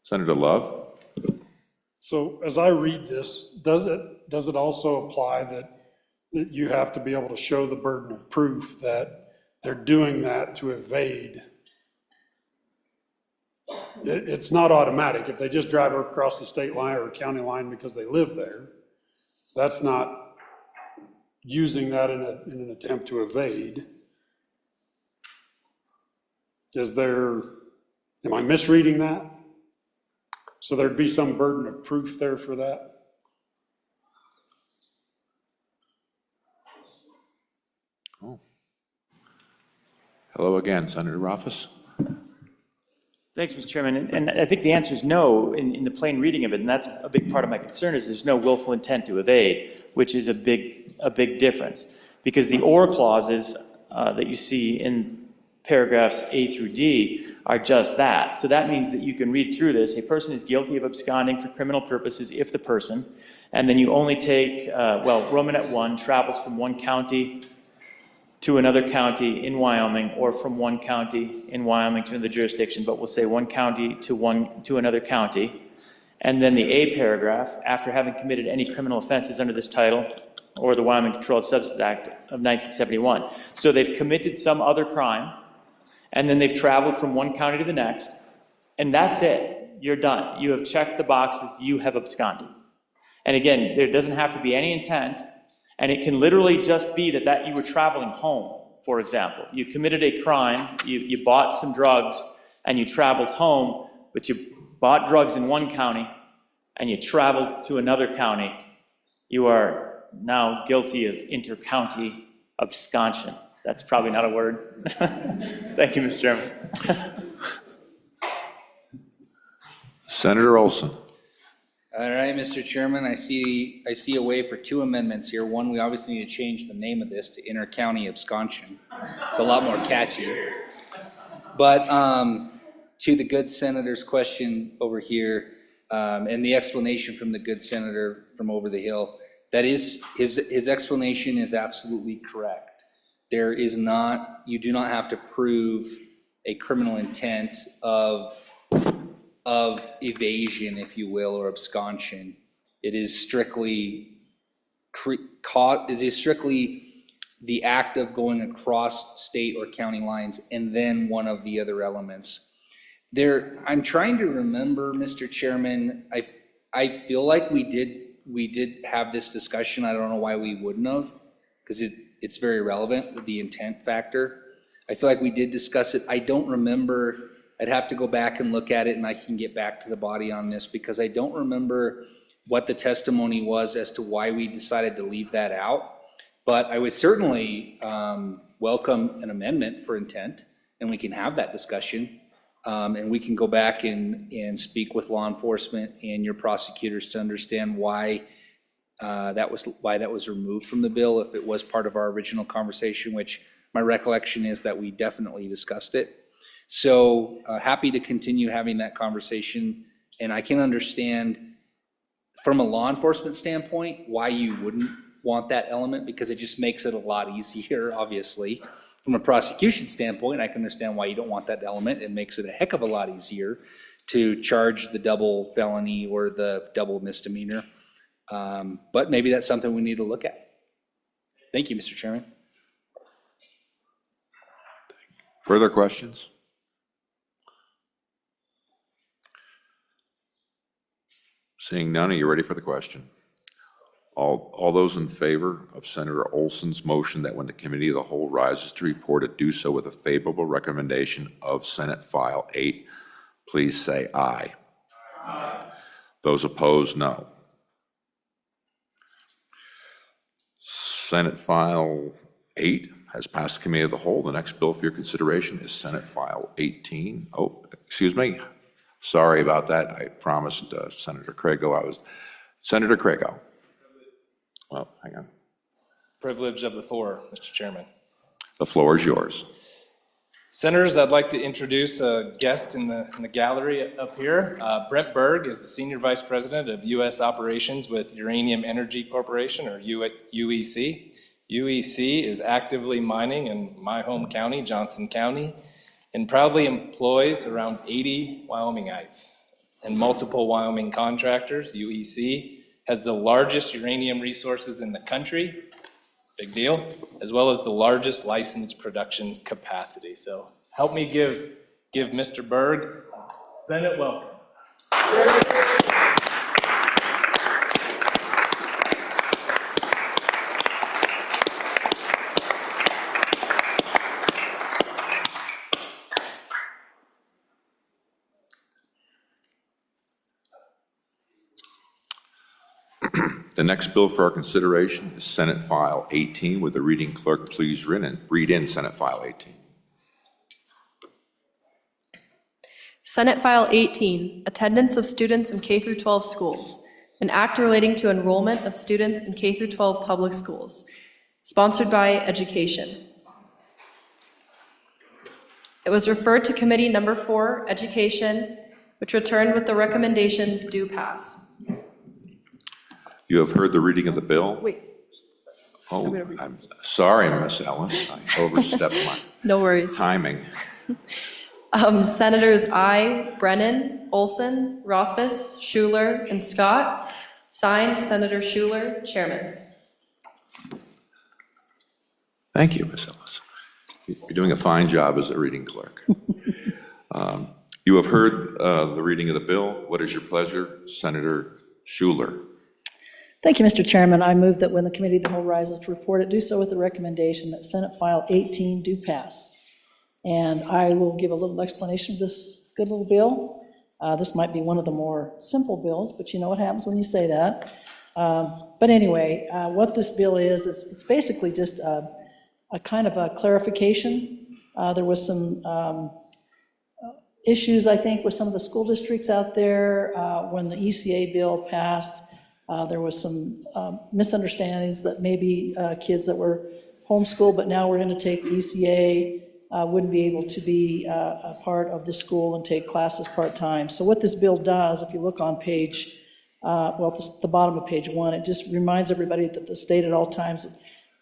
Senator Love? So as I read this, does it also apply that you have to be able to show the burden of proof that they're doing that to evade? It's not automatic. If they just drive across the state line or county line because they live there, that's not using that in an attempt to evade. Am I misreading that? So there'd be some burden of proof there for that? Oh. Hello again, Senator Rothfuss. Thanks, Mr. Chairman, and I think the answer is no in the plain reading of it, and that's a big part of my concern is there's no willful intent to evade, which is a big difference. Because the or clauses that you see in paragraphs A through D are just that. So that means that you can read through this, a person is guilty of absconding for criminal purposes if the person, and then you only take, Romanet 1 travels from one county to another county in Wyoming, or from one county in Wyoming to another jurisdiction, but we'll say one county to another county. And then the A paragraph, after having committed any criminal offenses under this title or the Wyoming Controlled Substances Act of 1971. So they've committed some other crime, and then they've traveled from one county to the next, and that's it. You're done. You have checked the boxes. You have absconded. And again, there doesn't have to be any intent, and it can literally just be that you were traveling home, for example. You committed a crime, you bought some drugs, and you traveled home, but you bought drugs in one county, and you traveled to another county. You are now guilty of inter-county absconsion. That's probably not a word. Thank you, Mr. Chairman. Senator Olson. All right, Mr. Chairman, I see a way for two amendments here. One, we obviously need to change the name of this to inter-county absconsion. It's a lot more catchy. But to the good senator's question over here, and the explanation from the good senator from over the hill, that is, his explanation is absolutely correct. You do not have to prove a criminal intent of evasion, if you will, or absconsion. It is strictly the act of going across state or county lines, and then one of the other elements. I'm trying to remember, Mr. Chairman, I feel like we did have this discussion. I don't know why we wouldn't have, because it's very relevant, the intent factor. I feel like we did discuss it. I don't remember. I'd have to go back and look at it, and I can get back to the body on this, because I don't remember what the testimony was as to why we decided to leave that out. But I would certainly welcome an amendment for intent, and we can have that discussion. And we can go back and speak with law enforcement and your prosecutors to understand why that was removed from the bill, if it was part of our original conversation, which my recollection is that we definitely discussed it. So happy to continue having that conversation, and I can understand from a law enforcement standpoint why you wouldn't want that element, because it just makes it a lot easier, obviously. From a prosecution standpoint, I can understand why you don't want that element. It makes it a heck of a lot easier to charge the double felony or the double misdemeanor. But maybe that's something we need to look at. Thank you, Mr. Chairman. Further questions? Seeing none, are you ready for the question? All those in favor of Senator Olson's motion that when the committee of the whole rises to report it, do so with a favorable recommendation of Senate File 8, please say aye. Aye. Those opposed, no. Senate File 8 has passed the committee of the whole. The next bill for your consideration is Senate File 18. Oh, excuse me. Sorry about that. I promised Senator Craigo Senator Craigo. Well, hang on. Privilege of the floor, Mr. Chairman. The floor is yours. Senators, I'd like to introduce a guest in the gallery up here. Brent Berg is the Senior Vice President of U.S. Operations with Uranium Energy Corporation, or UEC. UEC is actively mining in my home county, Johnson County, and proudly employs around 80 Wyomingites and multiple Wyoming contractors. UEC has the largest uranium resources in the country, big deal, as well as the largest licensed production capacity. So help me give Mr. Berg Senate welcome. The next bill for our consideration is Senate File 18. Would the reading clerk please read in Senate File 18? Senate File 18, Attendance of Students in K-12 Schools, an act relating to enrollment of students in K-12 public schools, sponsored by Education. It was referred to Committee Number 4, Education, which returned with the recommendation do pass. You have heard the reading of the bill. Wait. Oh, I'm sorry, Miss Ellis. I overstepped my No worries. timing. Senators Brennan, Olson, Rothfuss, Schuler, and Scott. Signed, Senator Schuler, Chairman. Thank you, Miss Ellis. You're doing a fine job as a reading clerk. You have heard the reading of the bill. What is your pleasure? Senator Schuler. Thank you, Mr. Chairman. I move that when the Committee of the Whole rises to report it, do so with the recommendation that Senate File 18 do pass. And I will give a little explanation of this good little bill. This might be one of the more simple bills, but you know what happens when you say that. But anyway, what this bill is it's basically just a kind of a clarification. There was some issues, I think, with some of the school districts out there when the ECA bill passed. There was some misunderstandings that maybe kids that were homeschooled, but now we're going to take ECA, wouldn't be able to be a part of the school and take classes part-time. So what this bill does, if you look on page, the bottom of page 1, it just reminds everybody that the state at all times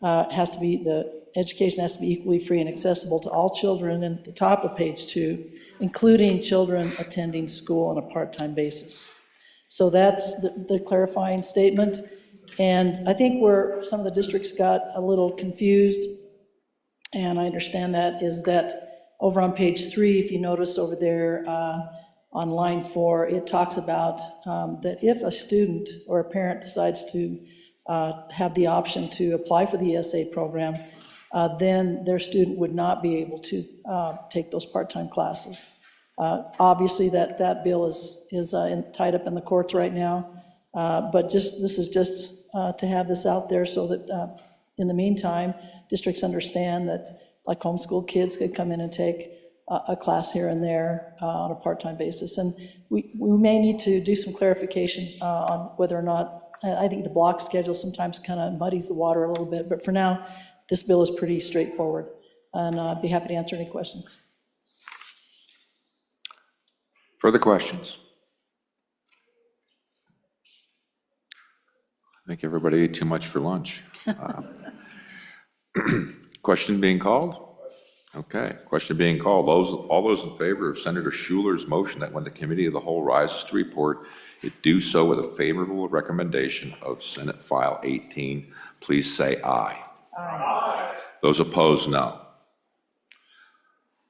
the education has to be equally free and accessible to all children, and at the top of page 2, including children attending school on a part-time basis. So that's the clarifying statement. And I think where some of the districts got a little confused, and I understand that, is that over on page 3, if you notice over there on line 4, it talks about that if a student or a parent decides to have the option to apply for the ESA program, then their student would not be able to take those part-time classes. Obviously, that bill is tied up in the courts right now, but this is just to have this out there so that in the meantime, districts understand that like homeschool kids could come in and take a class here and there on a part-time basis. And we may need to do some clarification on whether or not, I think the block schedule sometimes kind of muddies the water a little bit, but for now, this bill is pretty straightforward, and I'd be happy to answer any questions. Further questions? I think everybody ate too much for lunch. Question being called? Okay, question being called. All those in favor of Senator Schuler's motion that when the Committee of the Whole rises to report, it do so with a favorable recommendation of Senate File 18, please say aye. Aye. Those opposed, no.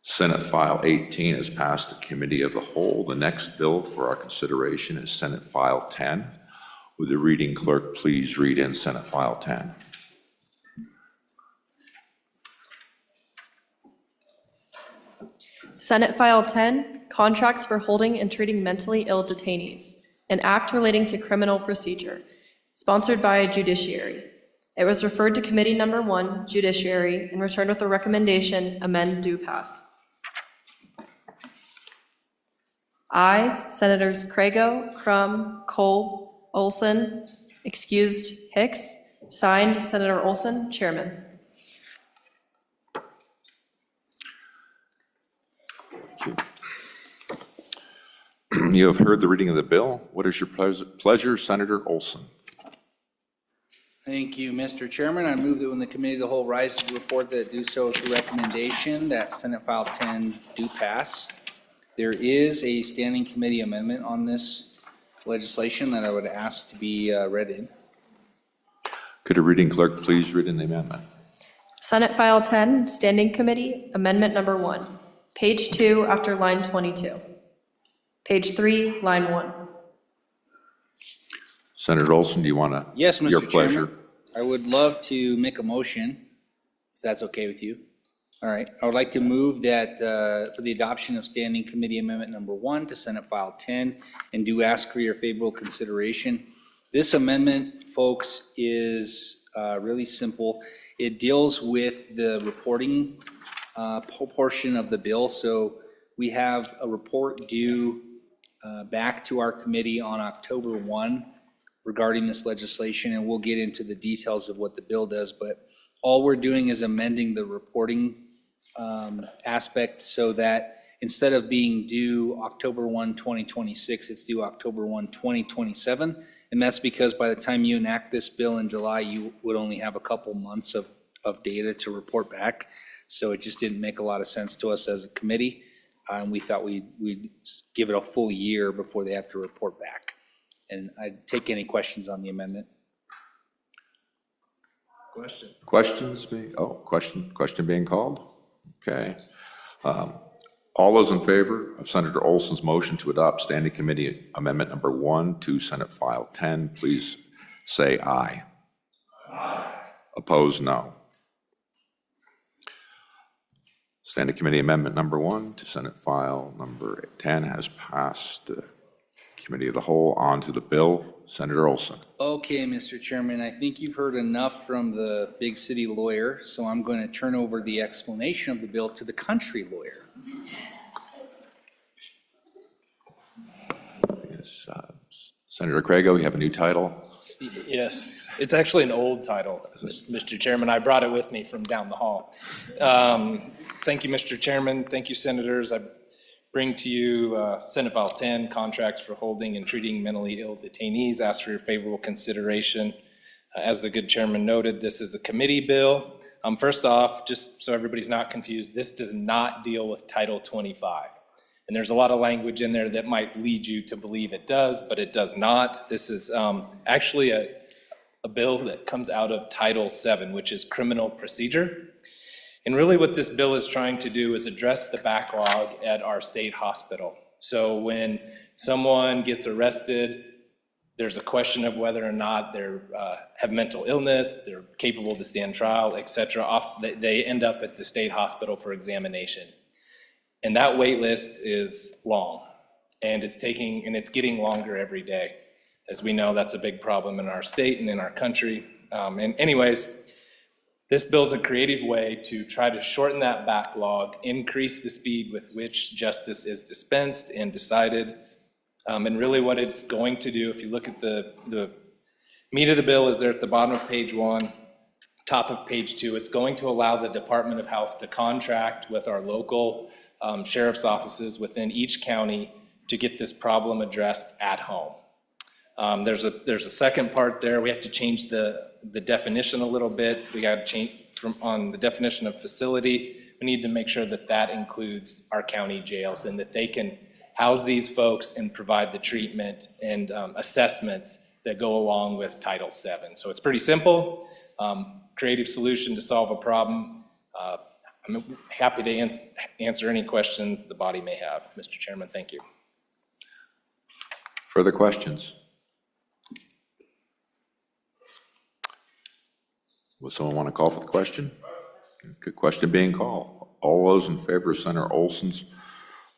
Senate File 18 has passed the Committee of the Whole. The next bill for our consideration is Senate File 10. Would the reading clerk please read in Senate File 10? Senate File 10, Contracts for Holding and Treating Mentally Ill Detainees, an act relating to criminal procedure, sponsored by Judiciary. It was referred to Committee Number 1, Judiciary, and returned with a recommendation, amend, do pass. Ayes, Senators Crago, Crum, Cole, Olson, excused Hicks, signed Senator Olson, Chairman. You have heard the reading of the bill. What is your pleasure, Senator Olson? Thank you, Mr. Chairman. I move that when the committee of the whole rises to report that it do so with the recommendation that Senate File 10 do pass. There is a standing committee amendment on this legislation that I would ask to be read in. Could a reading clerk please read in the amendment? Senate File 10, Standing Committee, Amendment Number 1, page 2 after line 22. Page 3, line 1. Senator Olson, do you want to? Yes, Mr. Your Chairman. pleasure. I would love to make a motion, if that's okay with you. All right, I would like to move that for the adoption of Standing Committee Amendment Number 1 to Senate File 10, and do ask for your favorable consideration. This amendment, folks, is really simple. It deals with the reporting portion of the bill. So we have a report due back to our committee on October 1 regarding this legislation, and we'll get into the details of what the bill does, but all we're doing is amending the reporting aspect so that instead of being due October 1, 2026, it's due October 1, 2027. And that's because by the time you enact this bill in July, you would only have a couple months of data to report back. So it just didn't make a lot of sense to us as a committee. And we thought we'd give it a full year before they have to report back. And I'd take any questions on the amendment. Question. Questions being, question being called? Okay. All those in favor of Senator Olson's motion to adopt Standing Committee Amendment Number 1 to Senate File 10, please say aye. Aye. Opposed, no. Standing Committee Amendment Number 1 to Senate File Number 10 has passed the Committee of the Whole. On to the bill. Senator Olson. Okay, Mr. Chairman, I think you've heard enough from the big city lawyer, so I'm going to turn over the explanation of the bill to the country lawyer. Yes, Senator Crago, we have a new title. Yes, it's actually an old title, Mr. Chairman. I brought it with me from down the hall. Thank you, Mr. Chairman. Thank you, Senators. I bring to you Senate File 10, Contracts for Holding and Treating Mentally Ill Detainees. Ask for your favorable consideration. As the good chairman noted, this is a committee bill. First off, just so everybody's not confused, this does not deal with Title 25. And there's a lot of language in there that might lead you to believe it does, but it does not. This is actually a bill that comes out of Title 7, which is criminal procedure. And really what this bill is trying to do is address the backlog at our state hospital. So when someone gets arrested, there's a question of whether or not they have mental illness, they're capable to stand trial, et cetera. They end up at the state hospital for examination. And that wait list is long, and it's getting longer every day. As we know, that's a big problem in our state and in our country. And anyways, this bill's a creative way to try to shorten that backlog, increase the speed with which justice is dispensed and decided. And really what it's going to do, if you look at the meat of the bill is there at the bottom of page 1, top of page 2, it's going to allow the Department of Health to contract with our local sheriff's offices within each county to get this problem addressed at home. There's a second part there. We have to change the definition a little bit. We got to change on the definition of facility. We need to make sure that that includes our county jails and that they can house these folks and provide the treatment and assessments that go along with Title 7. So it's pretty simple, creative solution to solve a problem. I'm happy to answer any questions the body may have. Mr. Chairman, thank you. Further questions? Would someone want to call for the question? Good question being called. All those in favor of Senator Olson's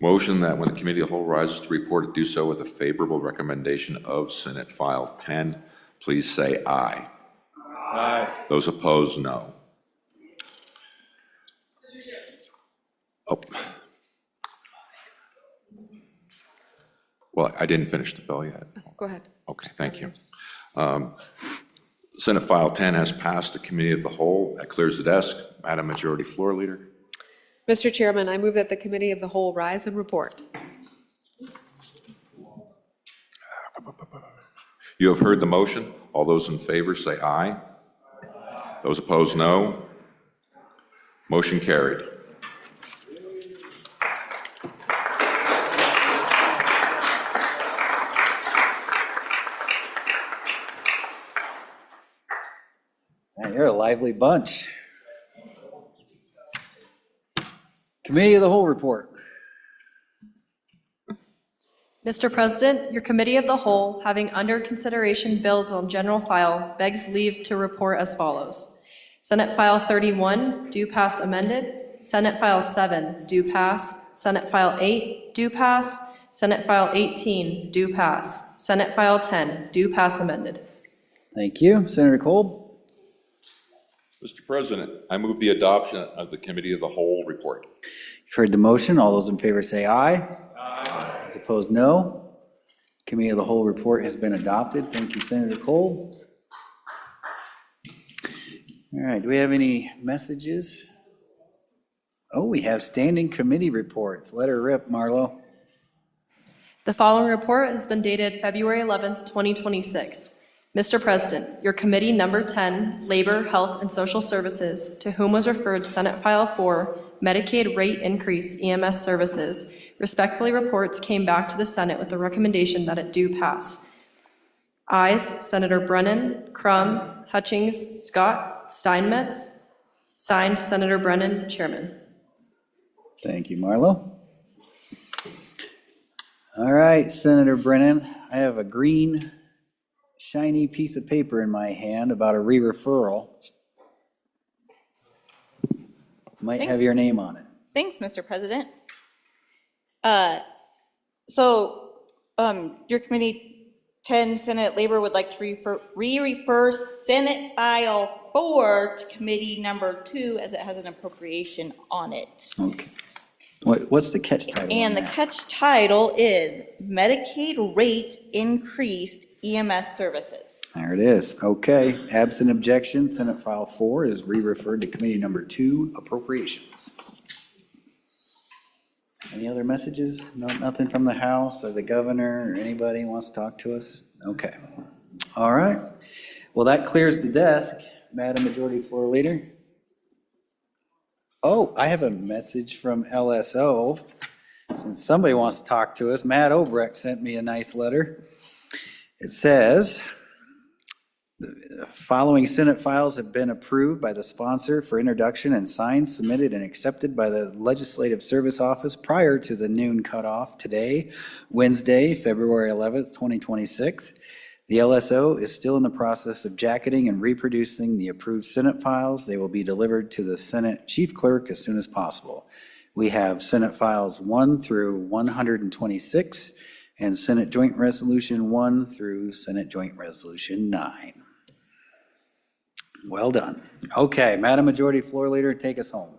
motion that when the Committee of the Whole rises to report it, do so with a favorable recommendation of Senate File 10, please say aye. Aye. Those opposed, no. Oh. Well, I didn't finish the bill yet. Go ahead. Okay, thank you. Senate File 10 has passed the Committee of the Whole. That clears the desk. Madam Majority Floor Leader. Mr. Chairman, I move that the Committee of the Whole rise and report. You have heard the motion. All those in favor say aye. Those opposed, no. Motion carried. Man, you're a lively bunch. Committee of the Whole report. Mr. President, your Committee of the Whole, having under consideration bills on general file, begs leave to report as follows. Senate File 31, due pass amended. Senate File 7, due pass. Senate File 8, due pass. Senate File 18, due pass. Senate File 10, due pass amended. Thank you. Senator Kolb. Mr. President, I move the adoption of the Committee of the Whole report. You've heard the motion. All those in favor say aye. Aye. Those opposed, no. Committee of the Whole report has been adopted. Thank you, Senator Kolb. All right, do we have any messages? Oh, we have standing committee reports. Let her rip, Marlo. The following report has been dated February 11th, 2026. Mr. President, your Committee Number 10, Labor, Health, and Social Services, to whom was referred Senate File 4, Medicaid Rate Increase EMS Services, respectfully reports came back to the Senate with the recommendation that it do pass. Ayes, Senator Brennan, Crum, Hutchings, Scott, Steinmetz. Signed, Senator Brennan, Chairman. Thank you, Marlo. All right, Senator Brennan, I have a green, shiny piece of paper in my hand about a re-referral. Might have your name on it. Thanks, Mr. President. Your Committee 10, Senate Labor would like to re-refer Senate File 4 to Committee Number 2 as it has an appropriation on it. Okay. What's the catch title? And the catch title is Medicaid Rate Increased EMS Services. There it is. Okay. Absent objection, Senate File 4 is re-referred to Committee Number 2, Appropriations. Any other messages? No, nothing from the House or the governor or anybody wants to talk to us? Okay. All right. Well, that clears the desk, Madam Majority Floor Leader. Oh, I have a message from LSO. Since somebody wants to talk to us, Matt Obrecht sent me a nice letter. It says, the following Senate files have been approved by the sponsor for introduction and signed, submitted, and accepted by the Legislative Service Office prior to the noon cutoff today, Wednesday, February 11th, 2026. The LSO is still in the process of jacketing and reproducing the approved Senate files. They will be delivered to the Senate Chief Clerk as soon as possible. We have Senate Files 1 through 126 and Senate Joint Resolution 1 through Senate Joint Resolution 9. Well done. Okay, Madam Majority Floor Leader, take us home.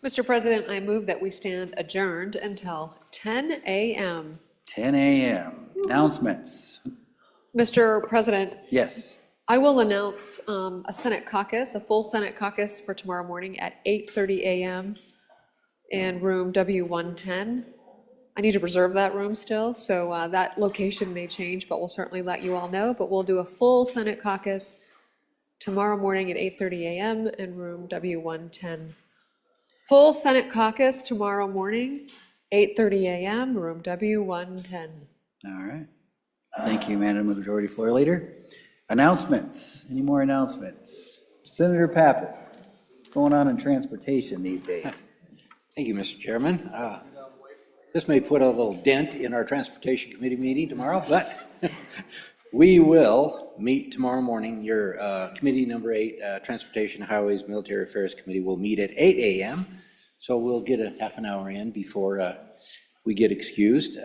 Mr. President, I move that we stand adjourned until 10 a.m. 10 a.m. Announcements. Mr. President, Yes. I will announce a Senate caucus, a full Senate caucus for tomorrow morning at 8:30 a.m. in room W110. I need to reserve that room still, so that location may change, but we'll certainly let you all know. But we'll do a full Senate caucus tomorrow morning at 8:30 a.m. in room W110. Full Senate caucus tomorrow morning, 8:30 a.m., room W110. All right. Thank you, Madam Majority Floor Leader. Announcements. Any more announcements? Senator Pappas, what's going on in transportation these days? Thank you, Mr. Chairman. This may put a little dent in our Transportation Committee meeting tomorrow, but we will meet tomorrow morning. Your Committee Number 8, Transportation, Highways, Military Affairs Committee will meet at 8 a.m. So we'll get a half an hour in before we get excused.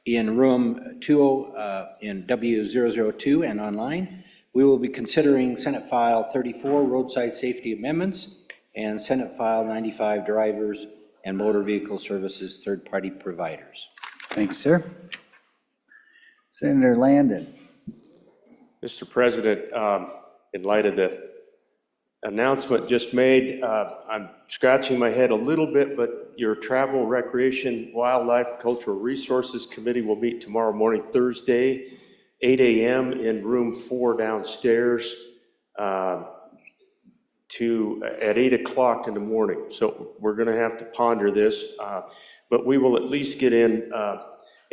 In room in W002 and online, we will be considering Senate File 34, Roadside Safety Amendments, and Senate File 95, Drivers and Motor Vehicle Services Third-Party Providers. Thank you, sir. Senator Landon. Mr. President, in light of the announcement just made, I'm scratching my head a little bit, but your Travel, Recreation, Wildlife, Cultural Resources Committee will meet tomorrow morning, Thursday, 8 a.m. in room 4 downstairs at 8 o'clock in the morning. So we're going to have to ponder this, but we will at least get in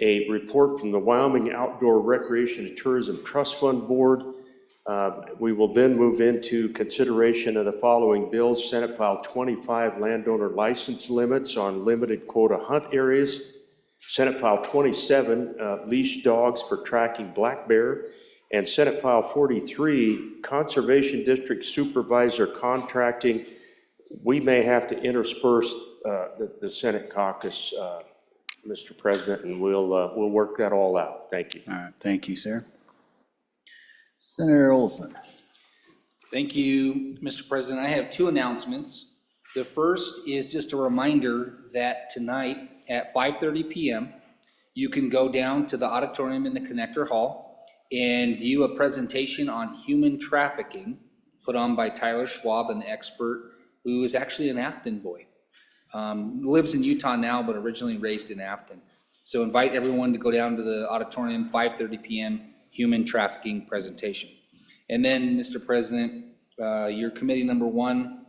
a report from the Wyoming Outdoor Recreation and Tourism Trust Fund Board. We will then move into consideration of the following bills: Senate File 25, landowner license limits on limited quota hunt areas; Senate File 27, leash dogs for tracking black bear; and Senate File 43, Conservation District Supervisor contracting. We may have to intersperse the Senate caucus, Mr. President, and we'll work that all out. Thank you. All right, thank you, sir. Senator Olson. Thank you, Mr. President. I have 2 announcements. The first is just a reminder that tonight at 5:30 p.m., you can go down to the auditorium in the Connector Hall and view a presentation on human trafficking put on by Tyler Schwab, an expert who is actually an Afton boy. Lives in Utah now, but originally raised in Afton. So invite everyone to go down to the auditorium, 5:30 p.m., human trafficking presentation. And then, Mr. President, your committee number 1,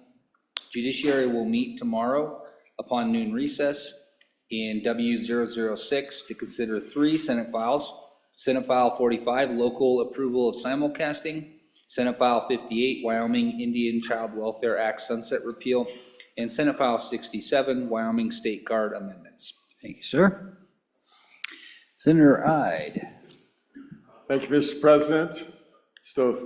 Judiciary, will meet tomorrow upon noon recess in W006 to consider 3 Senate files. Senate File 45, local approval of simulcasting; Senate File 58, Wyoming Indian Child Welfare Act sunset repeal; and Senate File 67, Wyoming State Guard amendments. Thank you, sir. Senator Ide. Thank you, Mr. President. Still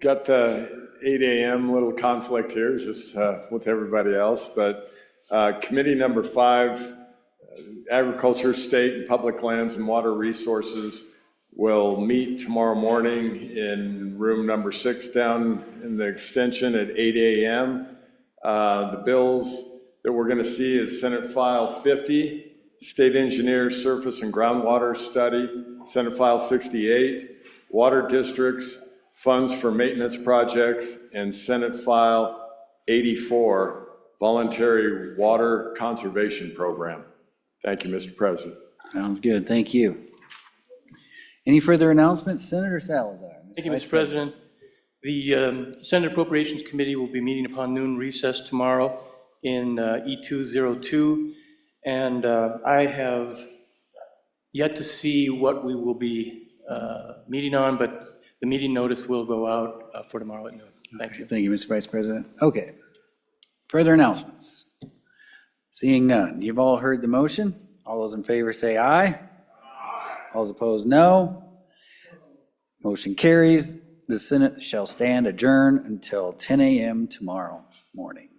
got the 8 a.m. little conflict here, just with everybody else, but committee number 5, Agriculture, State and Public Lands and Water Resources, will meet tomorrow morning in room number 6 down in the extension at 8 a.m. The bills that we're going to see is Senate File 50, State Engineer Surface and Groundwater Study; Senate File 68, Water Districts, Funds for Maintenance Projects; and Senate File 84, Voluntary Water Conservation Program. Thank you, Mr. President. Sounds good, thank you. Any further announcements? Senator Salazar. Thank you, Mr. President. The Senate Appropriations Committee will be meeting upon noon recess tomorrow in E202, and I have yet to see what we will be meeting on, but the meeting notice will go out for tomorrow at noon. Thank you. Thank you, Mr. Vice President. Okay. Further announcements? Seeing none. You've all heard the motion. All those in favor say aye. All those opposed, no. Motion carries. The Senate shall stand adjourned until 10 a.m. tomorrow morning.